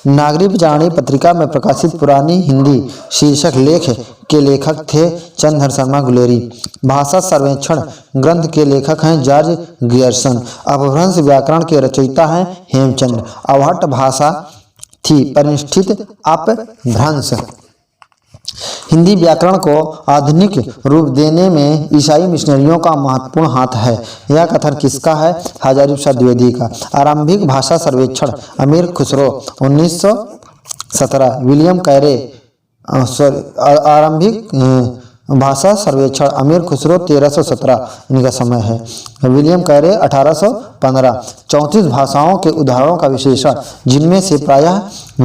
नागरिक विचारणी पत्रिका में प्रकाशित पुरानी हिंदी शीर्षक लेख के लेखक थे चंद्रधर शर्मा गुलेरी। भाषा सर्वेक्षण ग्रंथ के लेखक हैं जॉर्ज गियर्सन। अपभ्रंश व्याकरण के रचयिता हैं हेमचंद्र। अवहट्ट भाषा थी परिनिष्ठित अपभ्रंश। हिंदी व्याकरण को आधुनिक रूप देने में ईसाई मिशनरियों का महत्वपूर्ण हाथ है। यह कथन किसका है हजारी प्रसाद द्विवेदी का। आरंभिक भाषा सर्वेक्षण अमीर खुसरो 1917, विलियम कैरे आरंभिक भाषा सर्वेक्षण अमीर खुसरो 1317 इनका समय है। विलियम कैरे 1815। 34 भाषाओं के उदाहरणों का विशेषण जिनमें से प्रायः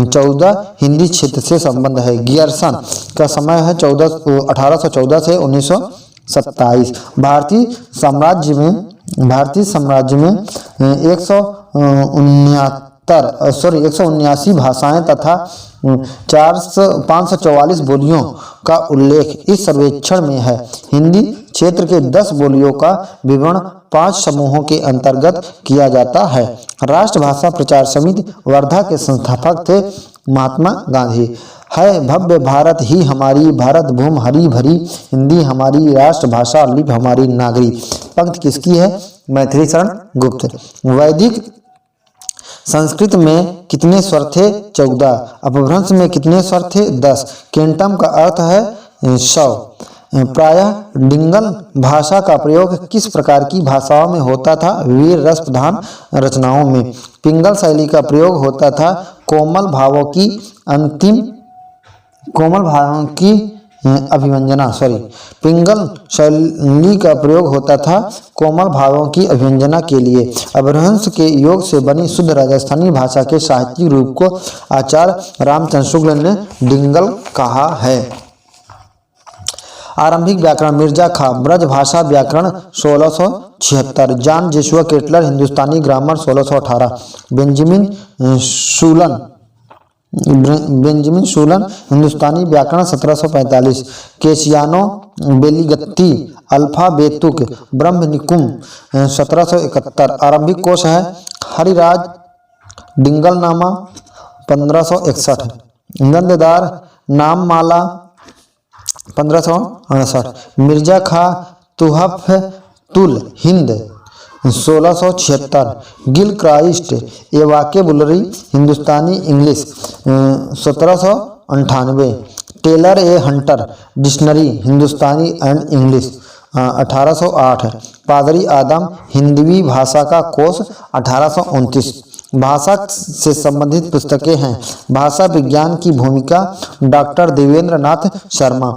14 हिंदी क्षेत्र से संबंध है। गियर्सन का समय है 1814 से 1927। भारतीय साम्राज्य में 179 भाषाएं तथा 544 बोलियों का उल्लेख इस सर्वेक्षण में है। हिंदी क्षेत्र के 10 बोलियों का विवरण 5 समूहों के अंतर्गत किया जाता है। राष्ट्रभाषा प्रचार समिति वर्धा के संस्थापक थे महात्मा गांधी। है भव्य भारत ही हमारी, भारत भूमि हरी भरी, हिंदी हमारी राष्ट्रभाषा, लिपि हमारी नागरी। पंक्ति किसकी है मैथिली शरण गुप्त। वैदिक संस्कृत में कितने स्वर थे 14। अपभ्रंश में कितने स्वर थे 10। केंटम का अर्थ है 100। प्रायः डिंगल भाषा का प्रयोग किस प्रकार की भाषाओं में होता था वीर रस प्रधान रचनाओं में। पिंगल शैली का प्रयोग होता था कोमल भावों की पिंगल शैली का प्रयोग होता था कोमल भावों की अभिव्यंजना के लिए। अपभ्रंश के योग से बनी शुद्ध राजस्थानी भाषा के साहित्यिक रूप को आचार्य रामचंद्र शुक्ल ने डिंगल कहा है। आरंभिक व्याकरण मिर्जा खां, ब्रज भाषा व्याकरण 1676। जॉन जोशुआ केटलर, हिंदुस्तानी ग्रामर 1618। बेंजामिन शूलन, हिंदुस्तानी व्याकरण 1745। केसियानो बेलिगत्ती, अल्फाबेतुक ब्रह्मनिकुंम 1771। आरंभिक कोश है हरिराज डिंगलनामा 1561। गंधदार नाममाला 1568। Mirza Khan Tuhfatul Hind 1676, Gilchrist a vocabulary Hindustani English 1798, Taylor a Hunter dictionary Hindustani and English 1808, पादरी आदम हिंदवी भाषा का कोश 1829। भाषा से संबंधित पुस्तकें हैं भाषा विज्ञान की भूमिका डॉक्टर देवेंद्र नाथ शर्मा,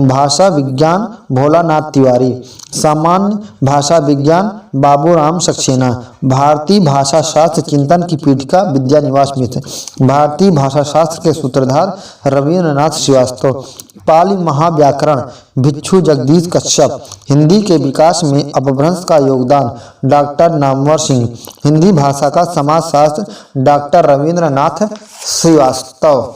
भाषा विज्ञान भोलानाथ तिवारी, सामान्य भाषा विज्ञान बाबूराम सक्सेना, भारतीय भाषा शास्त्र चिंतन की पीठिका विद्यानिवास मिश्र, भारतीय भाषा शास्त्र के सूत्रधार रविन्द्रनाथ श्रीवास्तव, पाली महाव्याकरण भिक्षु जगदीश कश्यप, हिंदी के विकास में अपभ्रंश का योगदान डॉक्टर नामवर सिंह, हिंदी भाषा का समाजशास्त्र डॉक्टर रविन्द्रनाथ श्रीवास्तव।